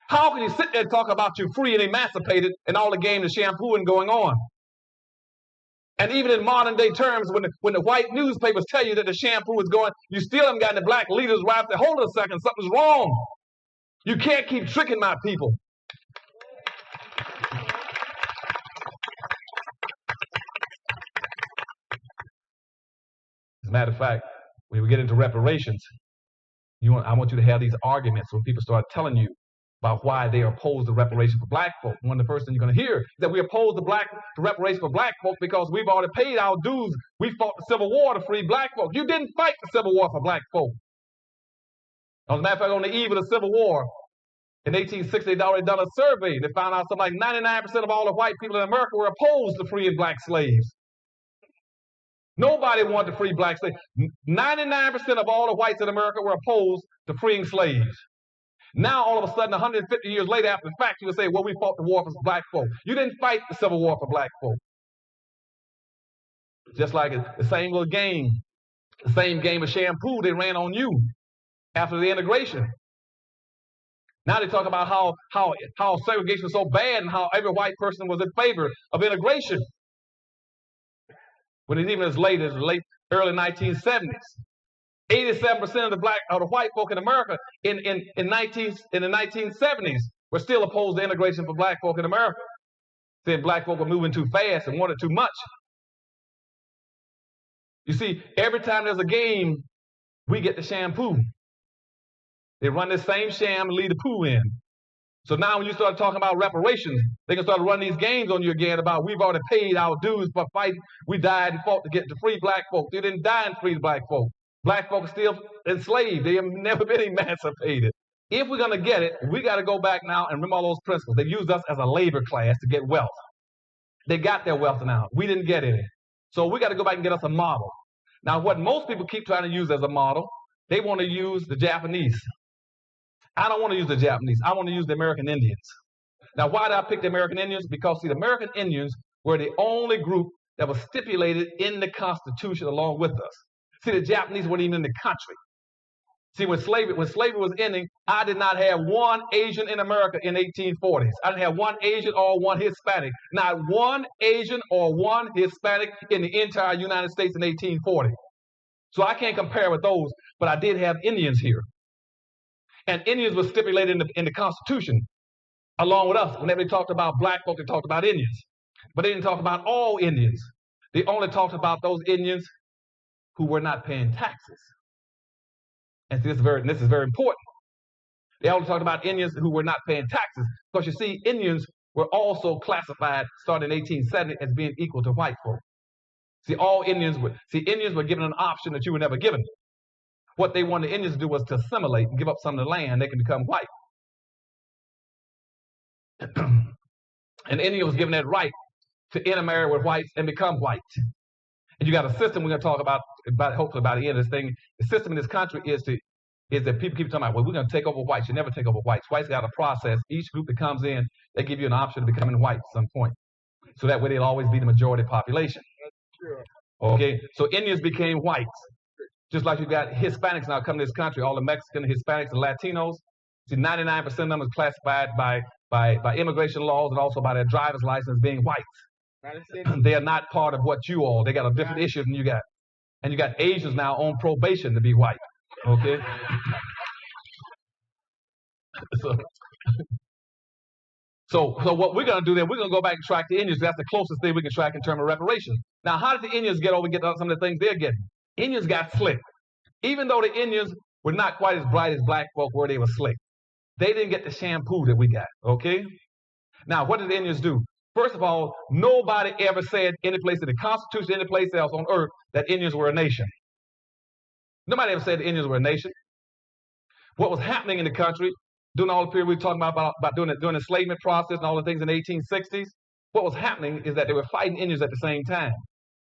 Speaker 2: How can you sit there and talk about you free and emancipated and all the game of shampooing going on? And even in modern day terms, when the white newspapers tell you that the shampoo is going, you still haven't gotten the black leaders right there. Hold on a second, something's wrong. You can't keep tricking my people. As a matter of fact, when we get into reparations, I want you to have these arguments when people start telling you about why they oppose the reparation for black folk. One of the first things you're going to hear is that we oppose the reparation for black folk because we've already paid our dues. We fought the Civil War to free black folk. You didn't fight the Civil War for black folk. As a matter of fact, on the eve of the Civil War, in 1860, they'd already done a survey. They found out something like 99% of all the white people in America were opposed to freeing black slaves. Nobody wanted to free black slaves. 99% of all the whites in America were opposed to freeing slaves. Now, all of a sudden, 150 years later, after the fact, you would say, well, we fought the war for black folk. You didn't fight the Civil War for black folk. Just like the same little game, the same game of shampoo they ran on you after the integration. Now they talk about how segregation was so bad and how every white person was in favor of integration. When it's even as late as the early 1970s. 87% of the white folk in America in the 1970s were still opposed to integration for black folk in America. Said black folk were moving too fast and wanted too much. You see, every time there's a game, we get the shampoo. They run this same sham and leave the poo in. So now when you start talking about reparations, they can start running these games on you again about we've already paid our dues for fighting. We died and fought to get to free black folk. They didn't die and free the black folk. Black folk are still enslaved. They have never been emancipated. If we're going to get it, we got to go back now and remember all those principles. They used us as a labor class to get wealth. They got their wealth now. We didn't get any. So we got to go back and get us a model. Now, what most people keep trying to use as a model, they want to use the Japanese. I don't want to use the Japanese. I want to use the American Indians. Now, why did I pick the American Indians? Because, see, the American Indians were the only group that was stipulated in the Constitution along with us. See, the Japanese weren't even in the country. See, when slavery was ending, I did not have one Asian in America in 1840s. I didn't have one Asian or one Hispanic. Not one Asian or one Hispanic in the entire United States in 1840. So I can't compare with those, but I did have Indians here. And Indians were stipulated in the Constitution along with us. Whenever they talked about black folk, they talked about Indians. But they didn't talk about all Indians. They only talked about those Indians who were not paying taxes. And this is very important. They only talked about Indians who were not paying taxes. Because you see, Indians were also classified, starting in 1870, as being equal to white folk. See, Indians were given an option that you were never given. What they wanted the Indians to do was to assimilate and give up some of the land. They can become white. And the Indian was given that right to intermarry with whites and become white. And you got a system we're going to talk about hopefully by the end of this thing. The system in this country is that people keep talking about, well, we're going to take over whites. You never take over whites. Whites got a process. Each group that comes in, they give you an option of becoming white at some point. So that way they'll always be the majority population. Okay, so Indians became whites. Just like you got Hispanics now coming to this country, all the Mexican, Hispanics, and Latinos. See, 99% of them is classified by immigration laws and also by their driver's license being whites. They are not part of what you all. They got a different issue than you got. And you got Asians now on probation to be white. Okay? So what we're going to do then, we're going to go back and track the Indians. That's the closest thing we can track in terms of reparations. Now, how did the Indians get over and get some of the things they're getting? Indians got slick. Even though the Indians were not quite as bright as black folk were, they were slick. They didn't get the shampoo that we got, okay? Now, what did the Indians do? First of all, nobody ever said any place in the Constitution, any place else on earth, that Indians were a nation. Nobody ever said the Indians were a nation. What was happening in the country during all the period we were talking about during the enslavement process and all the things in the 1860s, what was happening is that they were fighting Indians at the same time.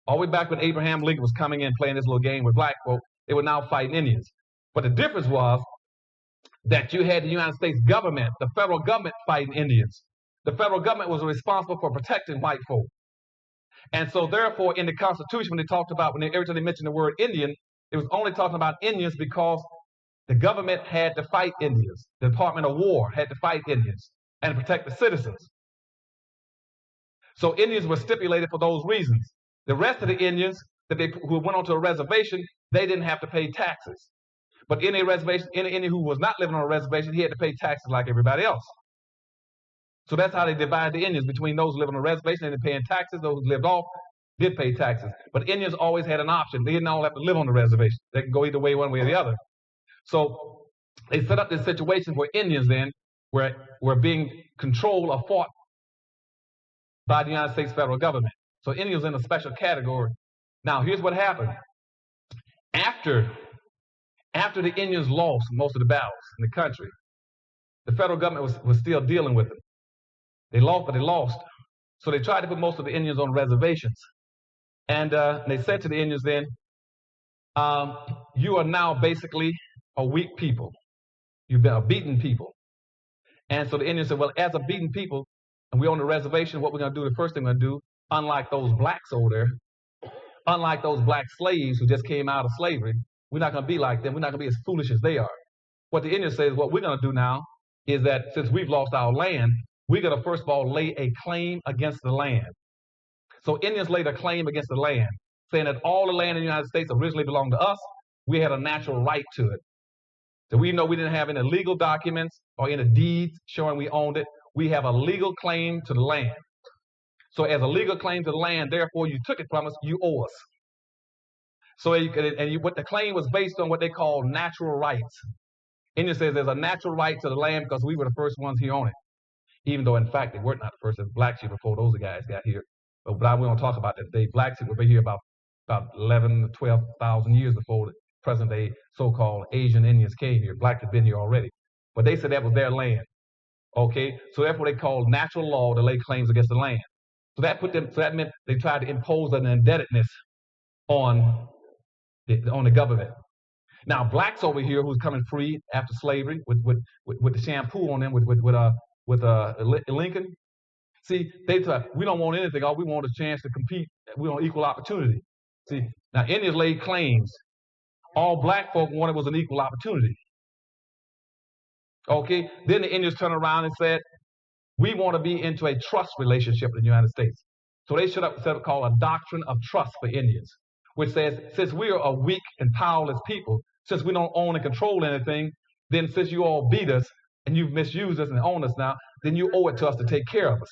Speaker 2: All the way back when Abraham Lincoln was coming in playing this little game with black folk, they were now fighting Indians. But the difference was that you had the United States government, the federal government fighting Indians. The federal government was responsible for protecting white folk. And so therefore in the Constitution, when every time they mentioned the word Indian, it was only talking about Indians because the government had to fight Indians. The Department of War had to fight Indians and protect the citizens. So Indians were stipulated for those reasons. The rest of the Indians who went onto a reservation, they didn't have to pay taxes. But any Indian who was not living on a reservation, he had to pay taxes like everybody else. So that's how they divided the Indians between those who lived on a reservation and paying taxes. Those who lived off did pay taxes. But Indians always had an option. They didn't all have to live on the reservation. They could go either way, one way or the other. So they set up this situation where Indians then were being controlled or fought by the United States federal government. So Indians in a special category. Now, here's what happened. After the Indians lost most of the battles in the country, the federal government was still dealing with them. They lost, but they lost. So they tried to put most of the Indians on reservations. And they said to the Indians then, you are now basically a weak people. You've been a beaten people. And so the Indians said, well, as a beaten people, and we're on the reservation, what we're going to do, the first thing we're going to do, unlike those blacks over there, unlike those black slaves who just came out of slavery, we're not going to be like them. We're not going to be as foolish as they are. What the Indians say is what we're going to do now is that since we've lost our land, we're going to first of all lay a claim against the land. So Indians laid a claim against the land, saying that all the land in the United States originally belonged to us. We had a natural right to it. So we know we didn't have any legal documents or any deeds showing we owned it. We have a legal claim to the land. So as a legal claim to the land, therefore you took it from us, you owe us. So what the claim was based on what they call natural rights. Indian says there's a natural right to the land because we were the first ones here on it. Even though in fact they weren't not the first, it was black sheep before those guys got here. But we don't talk about that today. Black sheep were here about 11 to 12,000 years before the present day so-called Asian Indians came here. Blacks had been here already. But they said that was their land. Okay, so therefore they called natural law to lay claims against the land. So that meant they tried to impose an indebtedness on the government. Now blacks over here who's coming free after slavery with the shampoo on them with Lincoln. See, they thought we don't want anything. All we want is a chance to compete. We want equal opportunity. See, now Indians laid claims. All black folk wanted was an equal opportunity. Okay, then the Indians turned around and said, we want to be into a trust relationship in the United States. So they set up called a doctrine of trust for Indians, which says, since we are a weak and powerless people, since we don't own and control anything, then since you all beat us and you've misused us and own us now, then you owe it to us to take care of us.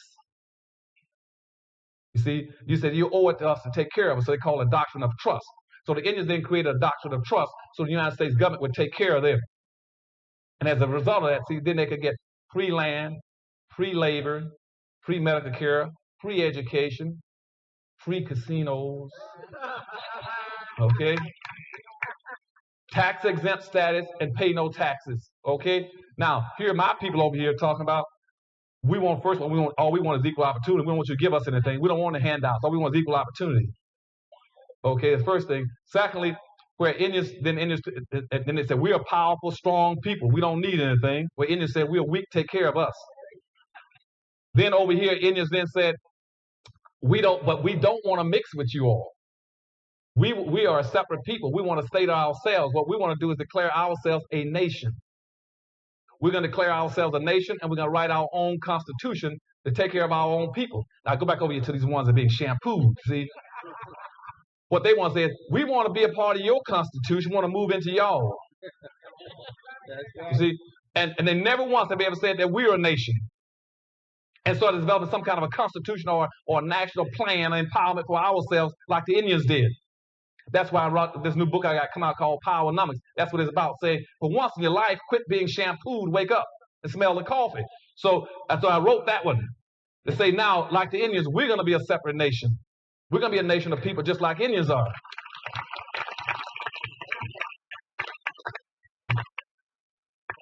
Speaker 2: You see, you said you owe it to us to take care of us. So they call it a doctrine of trust. So the Indians then created a doctrine of trust so the United States government would take care of them. And as a result of that, see, then they could get free land, free labor, free medical care, free education, free casinos, okay? Tax exempt status and pay no taxes, okay? Now, here are my people over here talking about, all we want is equal opportunity. We don't want you to give us anything. We don't want the handouts. All we want is equal opportunity. Okay, the first thing. Secondly, where Indians they said, we are powerful, strong people. We don't need anything. Where Indians said, we are weak, take care of us. Then over here, Indians then said, we don't want to mix with you all. We are a separate people. We want to stay to ourselves. What we want to do is declare ourselves a nation. We're going to declare ourselves a nation, and we're going to write our own constitution to take care of our own people. Now, go back over here to these ones that are being shampooed, see? What they want to say is, we want to be a part of your constitution. We want to move into y'all. You see? And they never once have ever said that we're a nation. And started developing some kind of a constitution or a national plan of empowerment for ourselves like the Indians did. That's why I wrote this new book I got come out called Powernomics. That's what it's about. Saying, for once in your life, quit being shampooed, wake up and smell the coffee. So I wrote that one to say now, like the Indians, we're going to be a separate nation. We're going to be a nation of people just like Indians are.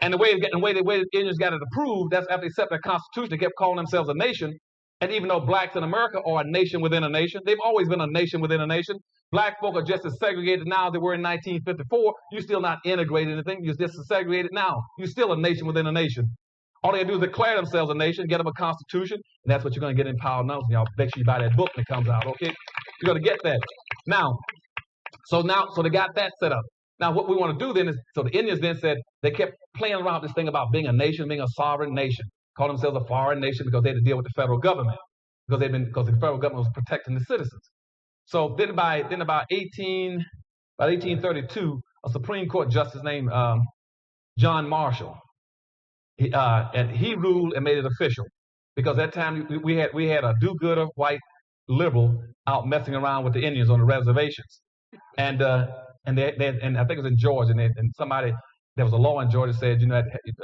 Speaker 2: And the way the Indians got it approved, that's after they set their constitution, they kept calling themselves a nation. And even though blacks in America are a nation within a nation, they've always been a nation within a nation. Black folk are just as segregated now as they were in 1954. You're still not integrated anything. You're just as segregated now. You're still a nation within a nation. All they gotta do is declare themselves a nation, get them a constitution, and that's what you're gonna get in Powernomics. Y'all make sure you buy that book when it comes out, okay? You're gonna get that. Now, so they got that set up. Now, what we want to do then is, so the Indians then said, they kept playing around with this thing about being a nation, being a sovereign nation. Called themselves a foreign nation because they had to deal with the federal government because the federal government was protecting the citizens. So then about 1832, a Supreme Court justice named John Marshall, and he ruled and made it official because at that time we had a do-gooder white liberal out messing around with the Indians on the reservations, and I think it was in Georgia, and somebody there was a law in Georgia that said,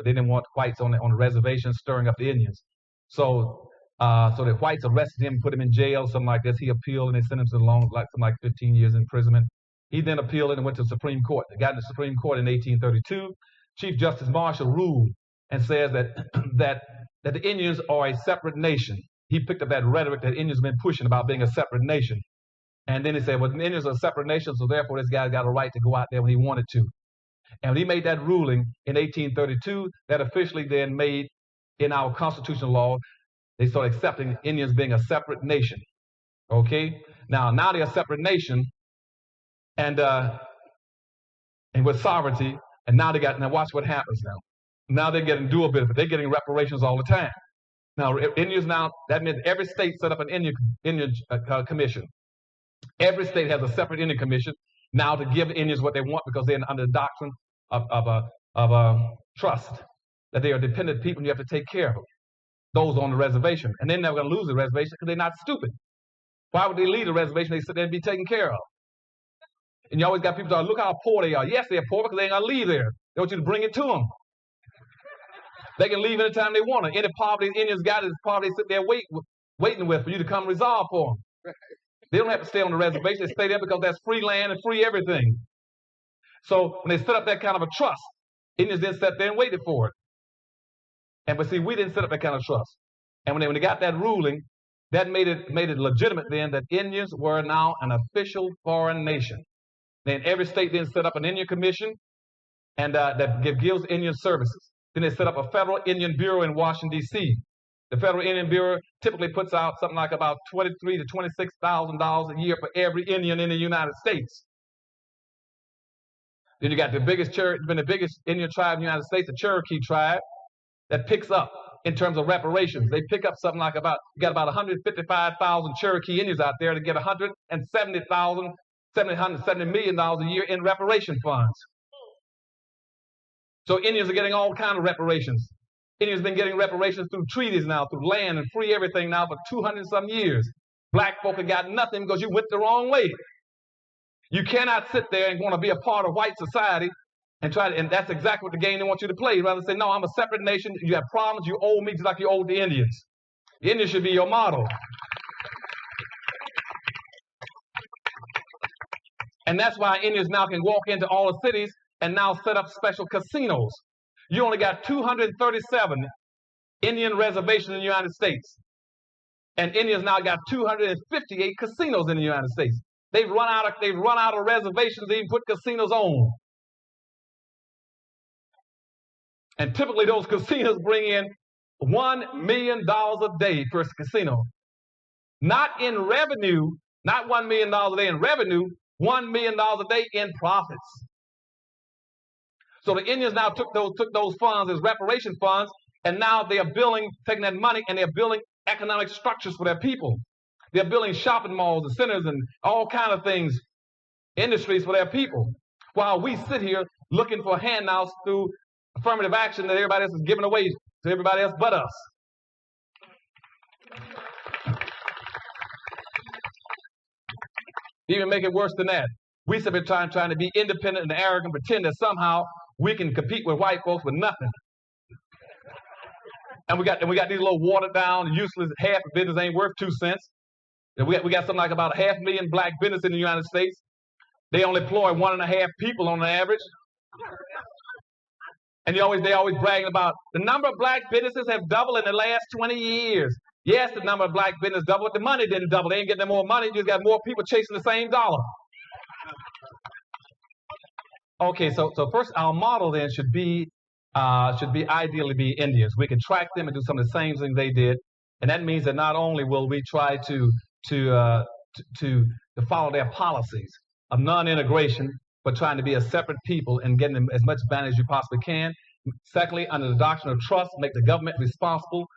Speaker 2: they didn't want whites on the reservation stirring up the Indians. So the whites arrested him, put him in jail, something like this. He appealed and they sent him to something like 15 years imprisonment. He then appealed and went to the Supreme Court. They got in the Supreme Court in 1832. Chief Justice Marshall ruled and says that that the Indians are a separate nation. He picked up that rhetoric that Indians have been pushing about being a separate nation. And then he said, well, the Indians are a separate nation, so therefore this guy got a right to go out there when he wanted to. And when he made that ruling in 1832, that officially then made in our constitutional law, they started accepting Indians being a separate nation. Okay? Now they're a separate nation, and with sovereignty, and now watch what happens now. Now they're getting dual benefit. They're getting reparations all the time. Now, Indians now, that means every state set up an Indian commission. Every state has a separate Indian commission now to give Indians what they want because they're under the doctrine of trust, that they are dependent people and you have to take care of them, those on the reservation. And they're never going to lose the reservation because they're not stupid. Why would they leave the reservation? They sit there and be taken care of. And you always got people saying, look how poor they are. Yes, they're poor because they ain't going to leave there. They want you to bring it to them. They can leave anytime they want to. Any poverty Indians got is poverty they sit there waiting with for you to come resolve for them. They don't have to stay on the reservation. They stay there because that's free land and free everything. So when they set up that kind of a trust, Indians then sat there and waited for it. But see, we didn't set up that kind of trust. And when they got that ruling, that made it legitimate then that Indians were now an official foreign nation. Then every state then set up an Indian commission and that gives Indian services. Then they set up a federal Indian Bureau in Washington, D.C. The Federal Indian Bureau typically puts out something like about $23,000 to $26,000 a year for every Indian in the United States. Then you got the biggest Indian tribe in the United States, the Cherokee tribe, that picks up in terms of reparations. They pick up something like you got about 155,000 Cherokee Indians out there to get $770 million a year in reparation funds. So Indians are getting all kinds of reparations. Indians have been getting reparations through treaties now, through land and free everything now for 200-some years. Black folk have got nothing because you went the wrong way. You cannot sit there and want to be a part of white society and that's exactly what the game they want you to play. Rather than say, no, I'm a separate nation. You have problems, you owe me just like you owe the Indians. The Indians should be your model. And that's why Indians now can walk into all the cities and now set up special casinos. You only got 237 Indian reservations in the United States. And Indians now got 258 casinos in the United States. They've run out of reservations to even put casinos on. And typically those casinos bring in $1 million a day per casino. Not in revenue, not $1 million a day in revenue, $1 million a day in profits. So the Indians now took those funds as reparation funds, and now they are taking that money and they're building economic structures for their people. They're building shopping malls and centers and all kinds of things, industries for their people. While we sit here looking for handouts through affirmative action that everybody else is giving away to everybody else but us. Even make it worse than that. We sit here trying to be independent and arrogant, pretend that somehow we can compete with white folks with nothing. And we got these little watered down, useless, half a business ain't worth 2 cents. And we got something like about 500,000 black businesses in the United States. They only employ 1.5 people on the average. And they always bragging about the number of black businesses have doubled in the last 20 years. Yes, the number of black businesses doubled, but the money didn't double. They ain't getting more money. You just got more people chasing the same dollar. Okay, so first our model then should ideally be Indians. We can track them and do some of the same things they did, and that means that not only will we try to follow their policies of non-integration, but trying to be a separate people and getting them as much advantage as you possibly can. Secondly, under the doctrine of trust, make the government responsible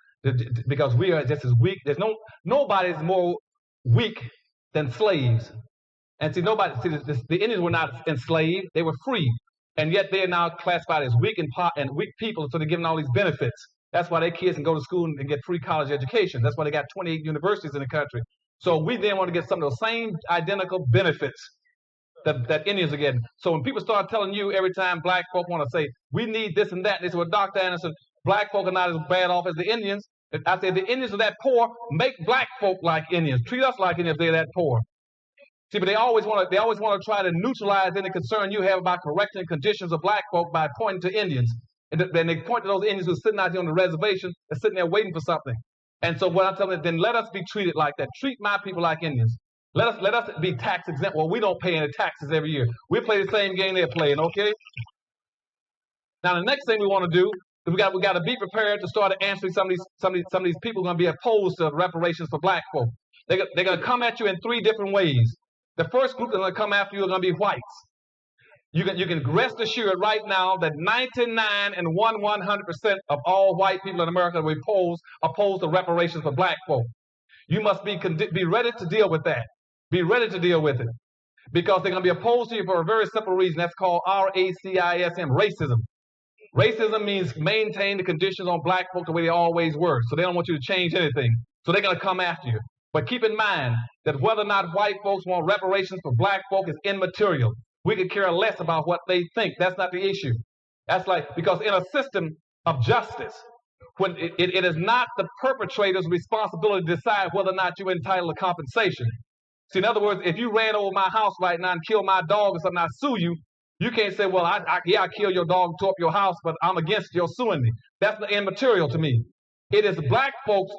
Speaker 2: because we are just as weak. Nobody's more weak than slaves. And see, the Indians were not enslaved; they were free, and yet they are now classified as weak and weak people. So they're given all these benefits. That's why their kids can go to school and get free college education. That's why they got 28 universities in the country. So we then want to get some of those same identical benefits that Indians are getting. So when people start telling you every time black folk want to say, we need this and that, they say, well, Dr. Anderson, black folk are not as bad off as the Indians. I said, the Indians are that poor, make black folk like Indians. Treat us like Indians, they're that poor. See, but they always want to try to neutralize any concern you have about correcting conditions of black folk by pointing to Indians. And then they point to those Indians who are sitting out here on the reservation and sitting there waiting for something. And so what I'm telling you, then let us be treated like that. Treat my people like Indians. Let us be tax exempt. Well, we don't pay any taxes every year. We play the same game they're playing, okay? Now the next thing we want to do is we got to be prepared to start answering some of these people going to be opposed to reparations for black folk. They're going to come at you in three different ways. The first group that's going to come after you are going to be whites. You can rest assured right now that 99 and 100% of all white people in America will oppose the reparations for black folk. You must be ready to deal with that. Be ready to deal with it. Because they're going to be opposed to you for a very simple reason. That's called racism, racism. Racism means maintain the conditions on black folk the way they always were. So they don't want you to change anything. So they're going to come after you. But keep in mind that whether or not white folks want reparations for black folk is immaterial. We could care less about what they think. That's not the issue. That's because in a system of justice, when it is not the perpetrator's responsibility to decide whether or not you're entitled to compensation. See, in other words, if you ran over my house right now and killed my dog or something, I sue you, you can't say, well, I killed your dog, tore up your house, but I'm against your suing me. That's immaterial to me. It is black folks'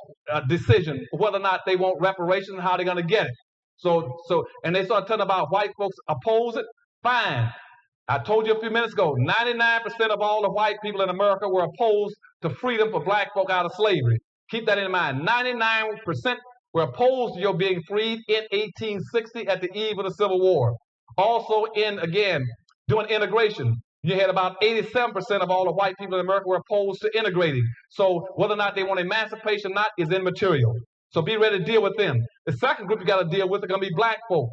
Speaker 2: decision whether or not they want reparations and how they're going to get it. And they start telling about white folks oppose it. Fine. I told you a few minutes ago, 99% of all the white people in America were opposed to freedom for black folk out of slavery. Keep that in mind. 99% were opposed to your being freed in 1860 at the eve of the Civil War. Also doing integration. You had about 87% of all the white people in America were opposed to integrating. So whether or not they want emancipation or not is immaterial. So be ready to deal with them. The second group you got to deal with are going to be black folk.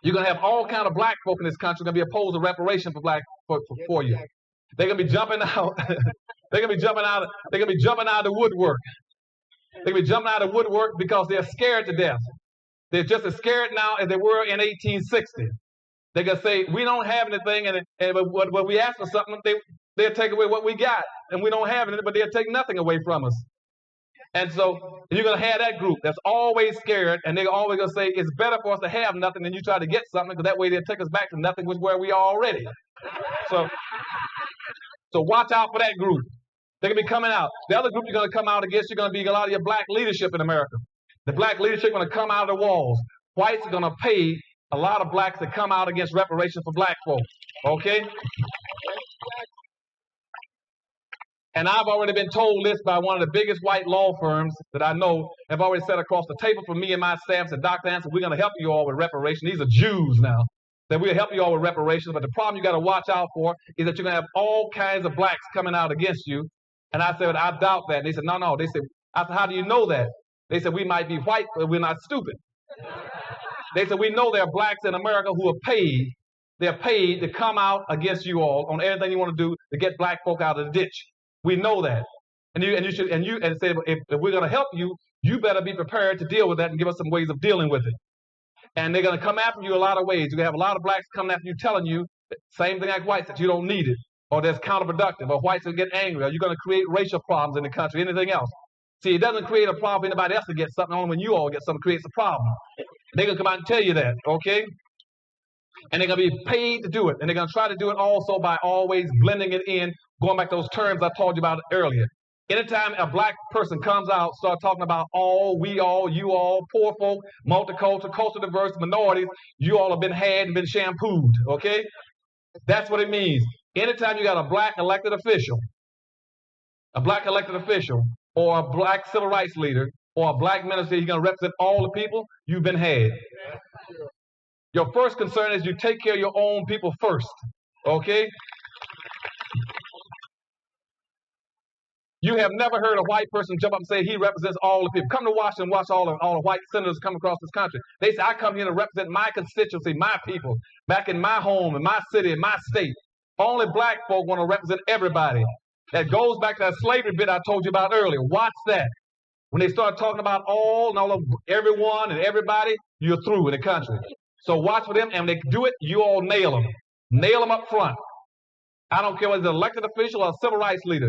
Speaker 2: You're going to have all kind of black folk in this country going to be opposed to reparation for you. They're going to be jumping out. They're going to be jumping out of the woodwork. They're going to be jumping out of the woodwork because they're scared to death. They're just as scared now as they were in 1860. They're going to say, we don't have anything, and when we ask for something, they'll take away what we got, and we don't have anything, but they'll take nothing away from us. And so you're going to have that group that's always scared, and they're always going to say, it's better for us to have nothing than you try to get something, because that way they'll take us back to nothing, which is where we are already. So watch out for that group. They're going to be coming out. The other group you're going to come out against, you're going to be a lot of your black leadership in America. The black leadership is going to come out of the walls. Whites are going to pay a lot of blacks to come out against reparations for black folks. Okay? And I've already been told this by one of the biggest white law firms that I know have already set across the table for me and my staff, said, Dr. Anderson, we're going to help you all with reparations. These are Jews now. That we'll help you all with reparations, but the problem you got to watch out for is that you're going to have all kinds of blacks coming out against you. And I said, I doubt that. And they said, no. They said, I said, how do you know that? They said, we might be white, but we're not stupid. They said, we know there are blacks in America who are paid. They're paid to come out against you all on everything you want to do to get black folk out of the ditch. We know that. And say, if we're going to help you, you better be prepared to deal with that and give us some ways of dealing with it. And they're going to come after you a lot of ways. You're going to have a lot of blacks coming after you telling you, same thing like whites, that you don't need it, or that's counterproductive, or whites will get angry, or you're going to create racial problems in the country, anything else. See, it doesn't create a problem for anybody else to get something, only when you all get something creates a problem. They're going to come out and tell you that, okay? And they're going to be paid to do it. And they're going to try to do it also by always blending it in, going back to those terms I told you about earlier. Anytime a black person comes out, start talking about all, we all, you all, poor folk, multicultural, culture diverse, minorities, you all have been had and been shampooed, okay? That's what it means. Anytime you got a black elected official, or a black civil rights leader, or a black minister, you're going to represent all the people, you've been had. Your first concern is you take care of your own people first, okay? You have never heard a white person jump up and say he represents all the people. Come to Washington and watch all the white senators come across this country. They say, I come here to represent my constituency, my people, back in my home, in my city, in my state. Only black folk want to represent everybody. That goes back to that slavery bit I told you about earlier. Watch that. When they start talking about all and all of everyone and everybody, you're through in the country. So watch for them, and when they do it, you all nail them. Nail them up front. I don't care whether it's an elected official or a civil rights leader,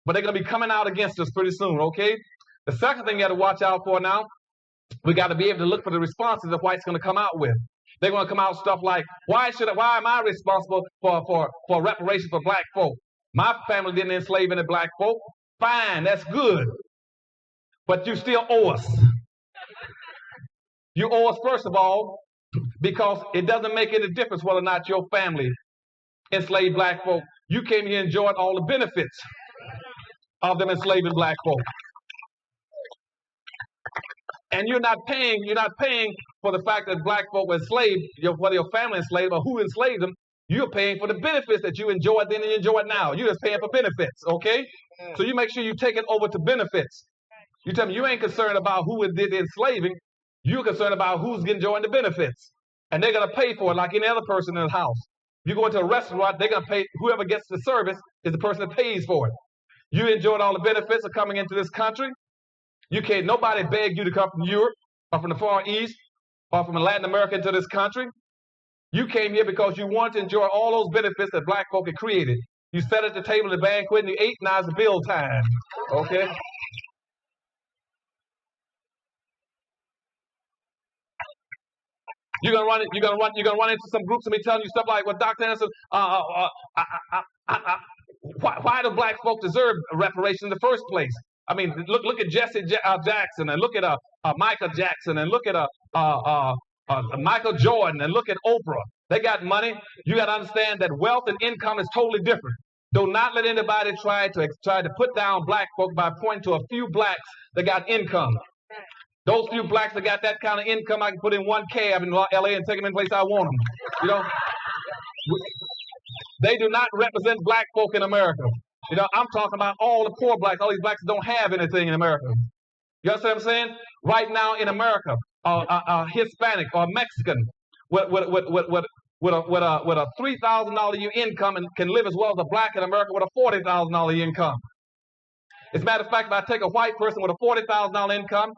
Speaker 2: but they're going to be coming out against us pretty soon, okay? The second thing you got to watch out for now, we got to be able to look for the responses that whites going to come out with. They're going to come out with stuff like, why am I responsible for reparations for black folk? My family didn't enslave any black folk. Fine, that's good. But you still owe us. You owe us, first of all, because it doesn't make any difference whether or not your family enslaved black folk. You came here and enjoyed all the benefits of them enslaving black folk. And you're not paying for the fact that black folk were enslaved, whether your family enslaved or who enslaved them. You're paying for the benefits that you enjoyed then and you enjoy it now. You're just paying for benefits, okay? So you make sure you take it over to benefits. You tell me you ain't concerned about who did the enslaving. You're concerned about who's enjoying the benefits. And they're going to pay for it like any other person in the house. You go into a restaurant, they're going to pay. Whoever gets the service is the person that pays for it. You enjoyed all the benefits of coming into this country. You can't, nobody begged you to come from Europe or from the Far East or from Latin America into this country. You came here because you wanted to enjoy all those benefits that black folk had created. You sat at the table at the banquet and you ate, now it's bill time. Okay? You're gonna run into some groups and be telling you stuff like, well, Dr. Anderson, why do black folk deserve reparations in the first place? I mean, look at Jesse Jackson, and look at Michael Jackson, and look at Michael Jordan, and look at Oprah. They got money. You got to understand that wealth and income is totally different. Do not let anybody try to put down black folk by pointing to a few blacks that got income. Those few blacks that got that kind of income, I can put in one cab in LA and take them in place I want them. You know, they do not represent black folk in America. You know, I'm talking about all the poor blacks, all these blacks that don't have anything in America. You understand what I'm saying? Right now in America, a Hispanic or Mexican with a $3,000 a year income and can live as well as a black in America with a $40,000 income. As a matter of fact, if I take a white person with a $40,000 income,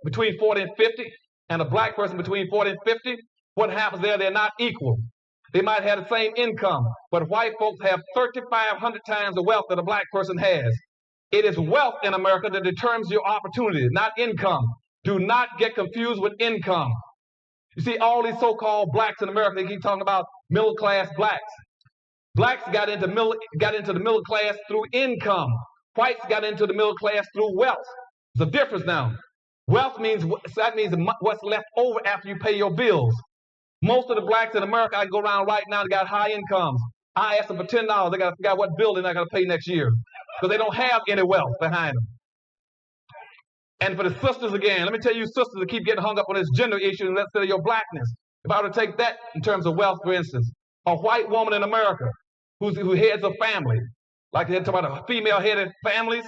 Speaker 2: between 40 and 50, and a black person between 40 and 50, what happens there? They're not equal. They might have the same income, but white folks have 3,500 times the wealth that a black person has. It is wealth in America that determines your opportunity, not income. Do not get confused with income. You see, all these so-called blacks in America, they keep talking about middle-class blacks. Blacks got into the middle class through income. Whites got into the middle class through wealth. There's a difference now. Wealth means what's left over after you pay your bills. Most of the blacks in America, I go around right now, they got high incomes. I ask them for $10, they got to figure out what bill they're not going to pay next year because they don't have any wealth behind them. And for the sisters again, let me tell you, sisters that keep getting hung up on this gender issue instead of your blackness. If I were to take that in terms of wealth, for instance, a white woman in America who heads a family, like they're talking about female-headed families,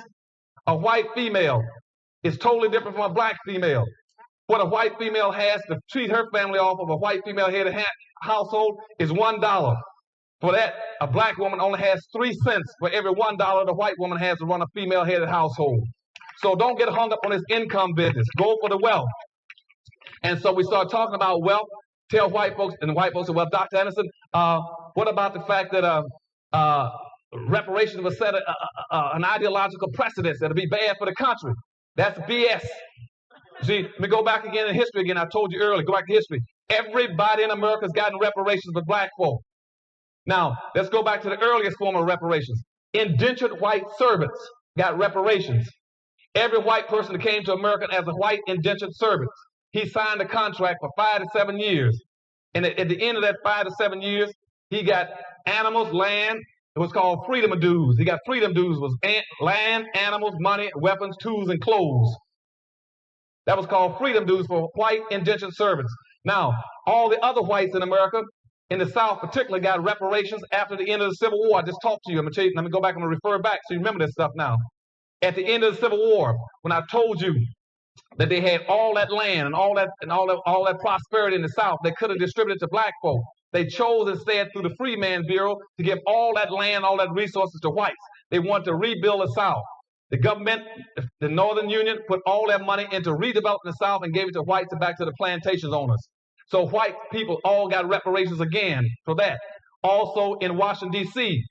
Speaker 2: a white female is totally different from a black female. What a white female has to treat her family off of a white female-headed household is $1. For that, a black woman only has 3 cents for every $1 the white woman has to run a female-headed household. So don't get hung up on this income business. Go for the wealth. And so we start talking about wealth. Tell white folks, and the white folks say, well, Dr. Anderson, what about the fact that reparations will set an ideological precedent that'll be bad for the country? That's BS. See, let me go back again in history again. I told you earlier, go back to history. Everybody in America has gotten reparations but black folk. Now, let's go back to the earliest form of reparations. Indentured white servants got reparations. Every white person that came to America as a white indentured servant, he signed a contract for 5 to 7 years. And at the end of that 5 to 7 years, he got animals, land. It was called freedom of dues. He got freedom dues, was land, animals, money, weapons, tools, and clothes. That was called freedom dues for white indentured servants. Now, all the other whites in America, in the South particularly, got reparations after the end of the Civil War. I just talked to you. I'm going to tell you, let me go back and refer back so you remember this stuff now. At the end of the Civil War, when I told you that they had all that land and all that prosperity in the South, they could have distributed to black folk. They chose instead through the Freedmen's Bureau to give all that land, all that resources to whites. They wanted to rebuild the South. The government, the Northern Union, put all that money into redeveloping the South and gave it to whites and back to the plantation owners. So white people all got reparations again for that. Also in Washington, D.C.,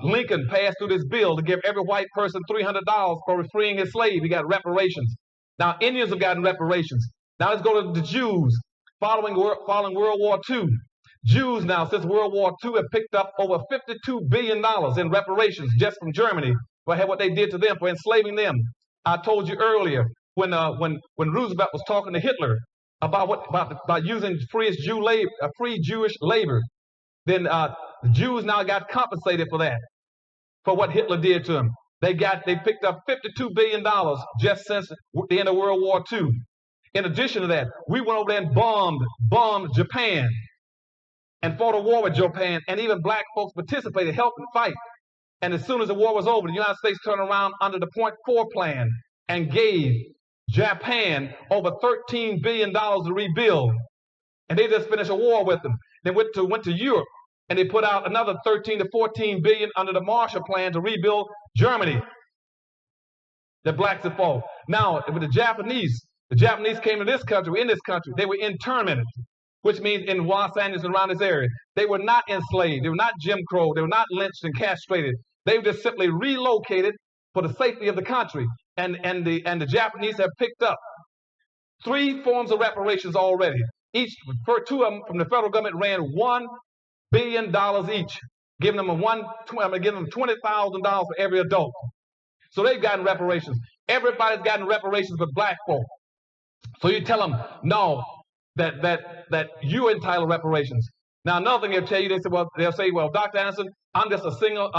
Speaker 2: Lincoln passed through this bill to give every white person $300 for freeing his slave. He got reparations. Now, Indians have gotten reparations. Now, let's go to the Jews. Following World War II, Jews now, since World War II, have picked up over $52 billion in reparations just from Germany for what they did to them, for enslaving them. I told you earlier when Roosevelt was talking to Hitler about using free Jewish labor, then the Jews now got compensated for that, for what Hitler did to them. They picked up $52 billion just since the end of World War II. In addition to that, we went over there and bombed Japan and fought a war with Japan, and even black folks participated, helped and fight. And as soon as the war was over, the United States turned around under the Point 4 plan and gave Japan over $13 billion to rebuild. And they just finished a war with them. They went to Europe, and they put out another 13 to 14 billion under the Marshall Plan to rebuild Germany. The blacks have fought. Now, with the Japanese came to this country, in this country, they were internmented, which means in Los Angeles and around this area. They were not enslaved. They were not Jim Crow. They were not lynched and castrated. They were just simply relocated for the safety of the country. And the Japanese have picked up 3 forms of reparations already. Each, for 2 of them from the federal government, ran $1 billion each, giving them $20,000 for every adult. So they've gotten reparations. Everybody's gotten reparations but black folk. So you tell them, no, that you're entitled to reparations. Now, another thing they'll tell you, they'll say, well, Dr. Anderson, I'm just a single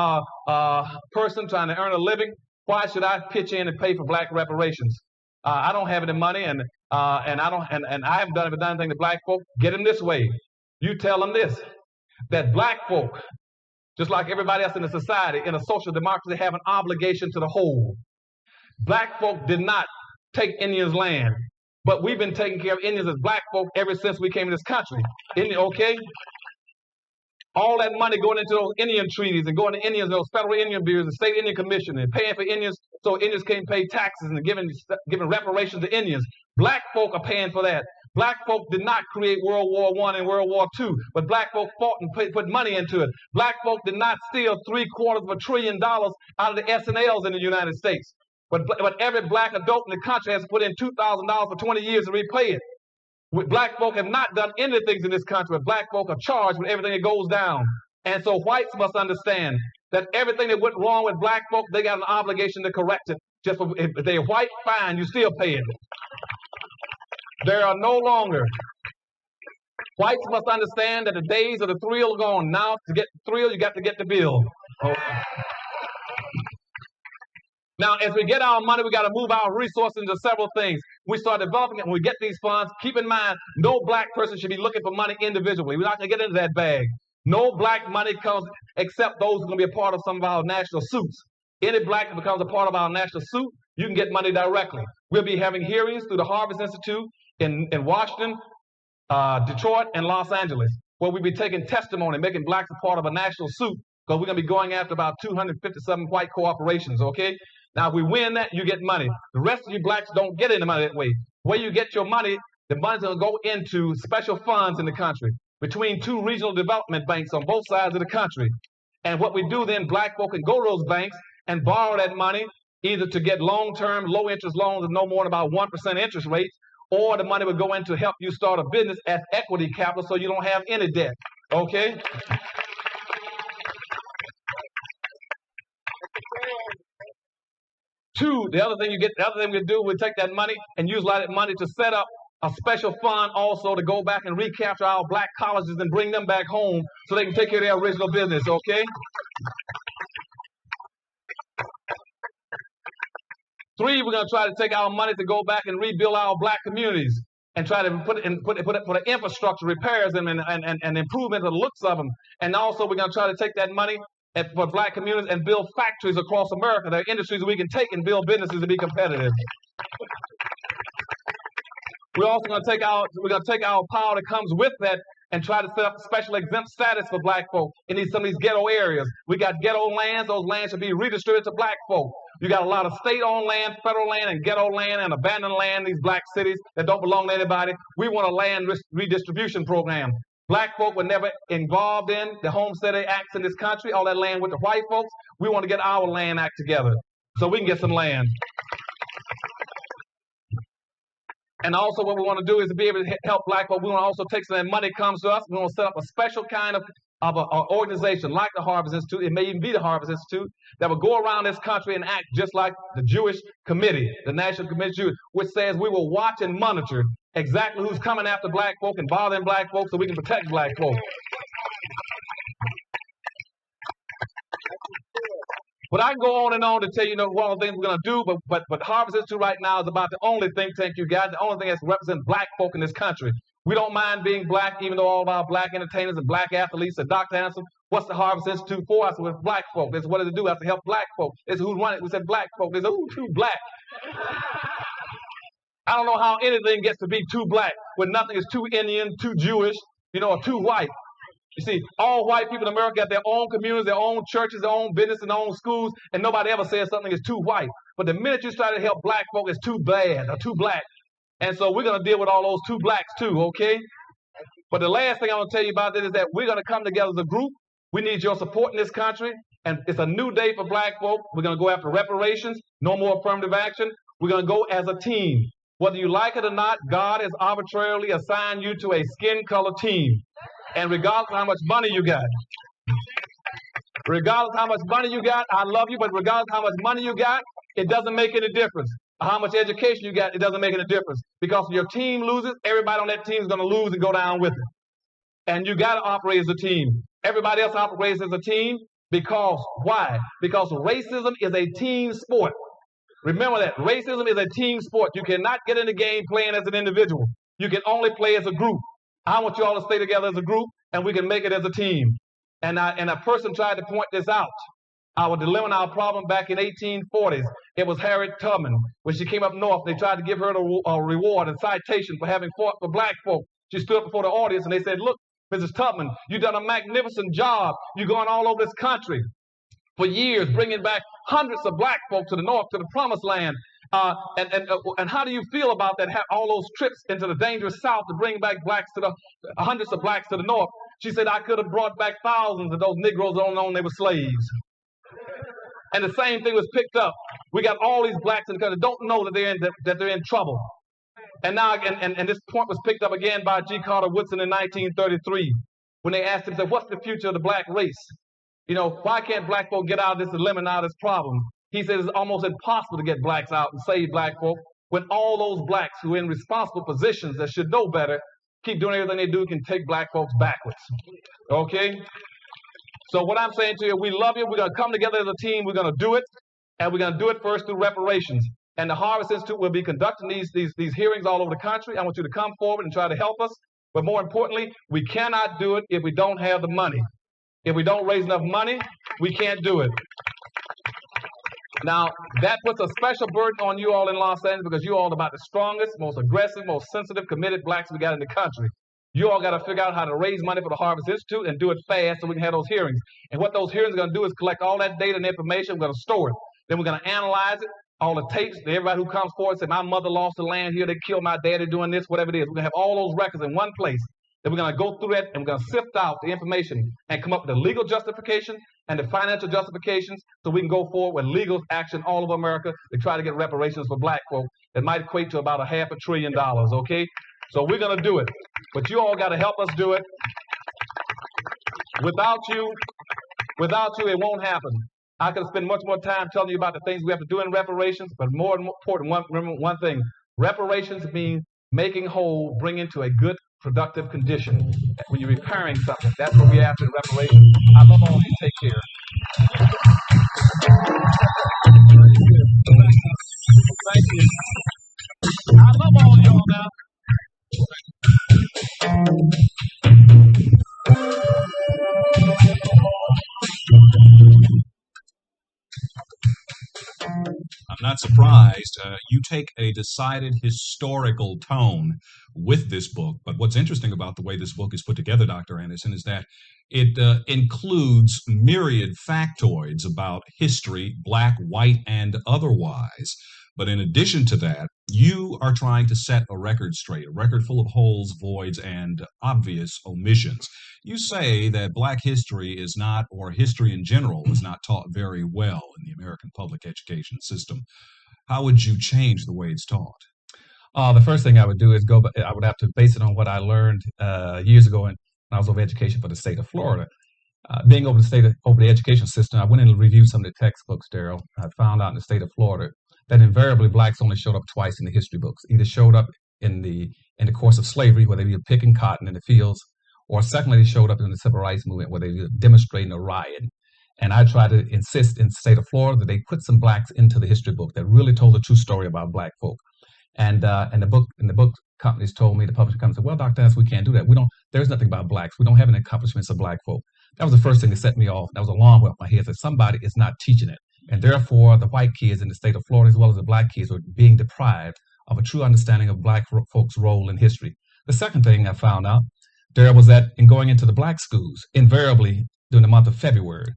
Speaker 2: person trying to earn a living. Why should I pitch in and pay for black reparations? I don't have any money, and I haven't done anything to black folk. Get them this way. You tell them this, that black folk, just like everybody else in the society, in a social democracy, have an obligation to the whole. Black folk did not take Indians' land, but we've been taking care of Indians as black folk ever since we came to this country. Okay? All that money going into those Indian treaties and going to Indians, those federal Indian bureaus and state Indian commission and paying for Indians so Indians can't pay taxes and giving reparations to Indians. Black folk are paying for that. Black folk did not create World War I and World War II, but black folk fought and put money into it. Black folk did not steal $750 billion out of the S&Ls in the United States. But every black adult in the country has to put in $2,000 for 20 years to repay it. Black folk have not done anything in this country, but black folk are charged with everything that goes down. And so whites must understand that everything that went wrong with black folk, they got an obligation to correct it. Just if they're white, fine, you still pay it. There are no longer. Whites must understand that the days of the thrill are gone. Now, to get the thrill, you got to get the bill. Okay. Now, as we get our money, we got to move our resources into several things. We start developing it. When we get these funds, keep in mind, no black person should be looking for money individually. We're not going to get into that bag. No black money comes except those who are going to be a part of some of our national suits. Any black that becomes a part of our national suit, you can get money directly. We'll be having hearings through the Harvest Institute in Washington, Detroit, and Los Angeles, where we'll be taking testimony, making blacks a part of a national suit, because we're going to be going after about 257 white corporations, okay? Now, if we win that, you get money. The rest of you blacks don't get any money that way. Where you get your money, the money's going to go into special funds in the country between 2 regional development banks on both sides of the country. And what we do then, black folk can go to those banks and borrow that money either to get long-term, low-interest loans of no more than about 1% interest rates, or the money would go in to help you start a business as equity capital so you don't have any debt, okay? The other thing we do, we take that money and use a lot of that money to set up a special fund also to go back and recapture our black colleges and bring them back home so they can take care of their original business, okay? 3, we're going to try to take our money to go back and rebuild our black communities and try to put the infrastructure, repairs them and improvement of the looks of them. And also we're going to try to take that money for black communities and build factories across America. There are industries we can take and build businesses to be competitive. We're also going to take our power that comes with that and try to set up special exempt status for black folk in some of these ghetto areas. We got ghetto lands. Those lands should be redistributed to black folk. You got a lot of state-owned land, federal land, and ghetto land, and abandoned land in these black cities that don't belong to anybody. We want a land redistribution program. Black folk were never involved in the homesteading acts in this country. All that land with the white folks. We want to get our land act together so we can get some land. And also what we want to do is to be able to help black folk. We want to also take some of that money comes to us. We want to set up a special kind of an organization like the Harvest Institute. It may even be the Harvest Institute that will go around this country and act just like the Jewish Committee, the National Committee, Jewish, which says we will watch and monitor exactly who's coming after black folk and bothering black folks so we can protect black folk. But I can go on and on to tell you, what all the things we're going to do, but Harvest Institute right now is about the only think tank you got, the only thing that's representing black folk in this country. We don't mind being black, even though all of our black entertainers and black athletes are Dr. Anderson. What's the Harvest Institute for? I said, well, it's black folk. That's what does it do? I said, help black folk. It's who's running it. We said black folk. They said, ooh, too black. I don't know how anything gets to be too black when nothing is too Indian, too Jewish, or too white. You see, all white people in America have their own communities, their own churches, their own business, and their own schools, and nobody ever says something is too white. But the minute you start to help black folk, it's too bad or too black. And so we're going to deal with all those too blacks too, okay? But the last thing I want to tell you about this is that we're going to come together as a group. We need your support in this country, and it's a new day for black folk. We're going to go after reparations, no more affirmative action. We're going to go as a team. Whether you like it or not, God has arbitrarily assigned you to a skin color team. And regardless of how much money you got, I love you, but regardless of how much money you got, it doesn't make any difference. How much education you got, it doesn't make any difference. Because if your team loses, everybody on that team is going to lose and go down with it. And you got to operate as a team. Everybody else operates as a team because, why? Because racism is a team sport. Remember that. Racism is a team sport. You cannot get in the game playing as an individual. You can only play as a group. I want you all to stay together as a group, and we can make it as a team. And a person tried to point this out. Our dilemma and our problem back in 1840s. It was Harriet Tubman. When she came up north, they tried to give her a reward and citation for having fought for black folk. She stood up before the audience, and they said, look, Mrs. Tubman, you've done a magnificent job. You're going all over this country for years, bringing back hundreds of black folk to the north, to the promised land. And how do you feel about that? All those trips into the dangerous South to bring back blacks to the hundreds of blacks to the north. She said, I could have brought back thousands of those Negroes that don't know they were slaves. And the same thing was picked up. We got all these blacks in the country that don't know that they're in trouble. And now, and this point was picked up again by G. Carter Woodson in 1933 when they asked him, said, what's the future of the black race? Why can't black folk get out of this dilemma and out of this problem? He said it's almost impossible to get blacks out and save black folk when all those blacks who are in responsible positions that should know better keep doing everything they do can take black folks backwards. Okay? So what I'm saying to you, we love you. We're going to come together as a team. We're going to do it. And we're going to do it first through reparations. And the Harvest Institute will be conducting these hearings all over the country. I want you to come forward and try to help us. But more importantly, we cannot do it if we don't have the money. If we don't raise enough money, we can't do it. Now, that puts a special burden on you all in Los Angeles because you all are about the strongest, most aggressive, most sensitive, committed blacks we got in the country. You all got to figure out how to raise money for the Harvest Institute and do it fast so we can have those hearings. And what those hearings are going to do is collect all that data and information. We're going to store it. Then we're going to analyze it, all the tapes, everybody who comes forward and says, my mother lost the land here, they killed my daddy doing this, whatever it is. We're going to have all those records in one place. Then we're going to go through that and we're going to sift out the information and come up with the legal justification and the financial justifications so we can go forward with legal action all over America to try to get reparations for black folk that might equate to about $500 billion, okay? So we're going to do it. But you all got to help us do it. Without you, it won't happen. I could spend much more time telling you about the things we have to do in reparations, but more important, remember one thing. Reparations mean making whole, bringing to a good, productive condition. When you're repairing something, that's what we have to reparations. I love all of you. Take care. Thank you. I love all of y'all now. I'm not
Speaker 3: not surprised. You take a decided historical tone with this book. But what's interesting about the way this book is put together, Dr. Anderson, is that it includes myriad factoids about history, black, white, and otherwise. But in addition to that, you are trying to set a record straight, a record full of holes, voids, and obvious omissions. You say that black history is not, or history in general, is not taught very well in the American public education system. How would you change the way it's taught?
Speaker 2: The first thing I would do is I would have to base it on what I learned years ago when I was over education for the state of Florida. Being over the education system, I went in and reviewed some of the textbooks, Daryl. I found out in the state of Florida that invariably blacks only showed up twice in the history books. Either showed up in the course of slavery, where they were picking cotton in the fields, or secondly, they showed up in the civil rights movement, where they were demonstrating a riot. And I tried to insist in the state of Florida that they put some blacks into the history book that really told the true story about black folk. And the book companies told me, the publishing companies said, "Well, Dr. S, we can't do that. There's nothing about blacks. We don't have any accomplishments of black folk." That was the first thing that set me off. That was a alarm bell in my head that somebody is not teaching it. And therefore, the white kids in the state of Florida, as well as the black kids, were being deprived of a true understanding of black folks' role in history. The second thing I found out there was that in going into the black schools, invariably during the month of February.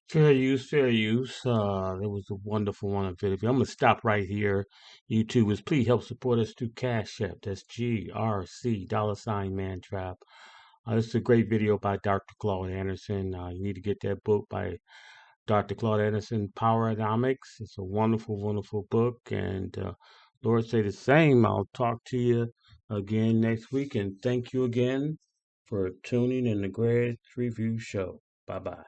Speaker 1: Fair use, fair use. That was a wonderful one video. I'm gonna stop right here. YouTubers, please help support us through Cash App. That's GRC $mantrap. This is a great video by Dr. Claude Anderson. You need to get that book by Dr. Claude Anderson, Poweronomics. It's a wonderful, wonderful book. And Lord say the same. I'll talk to you again next week. And thank you again for tuning in the Grad Review Show. Bye-bye.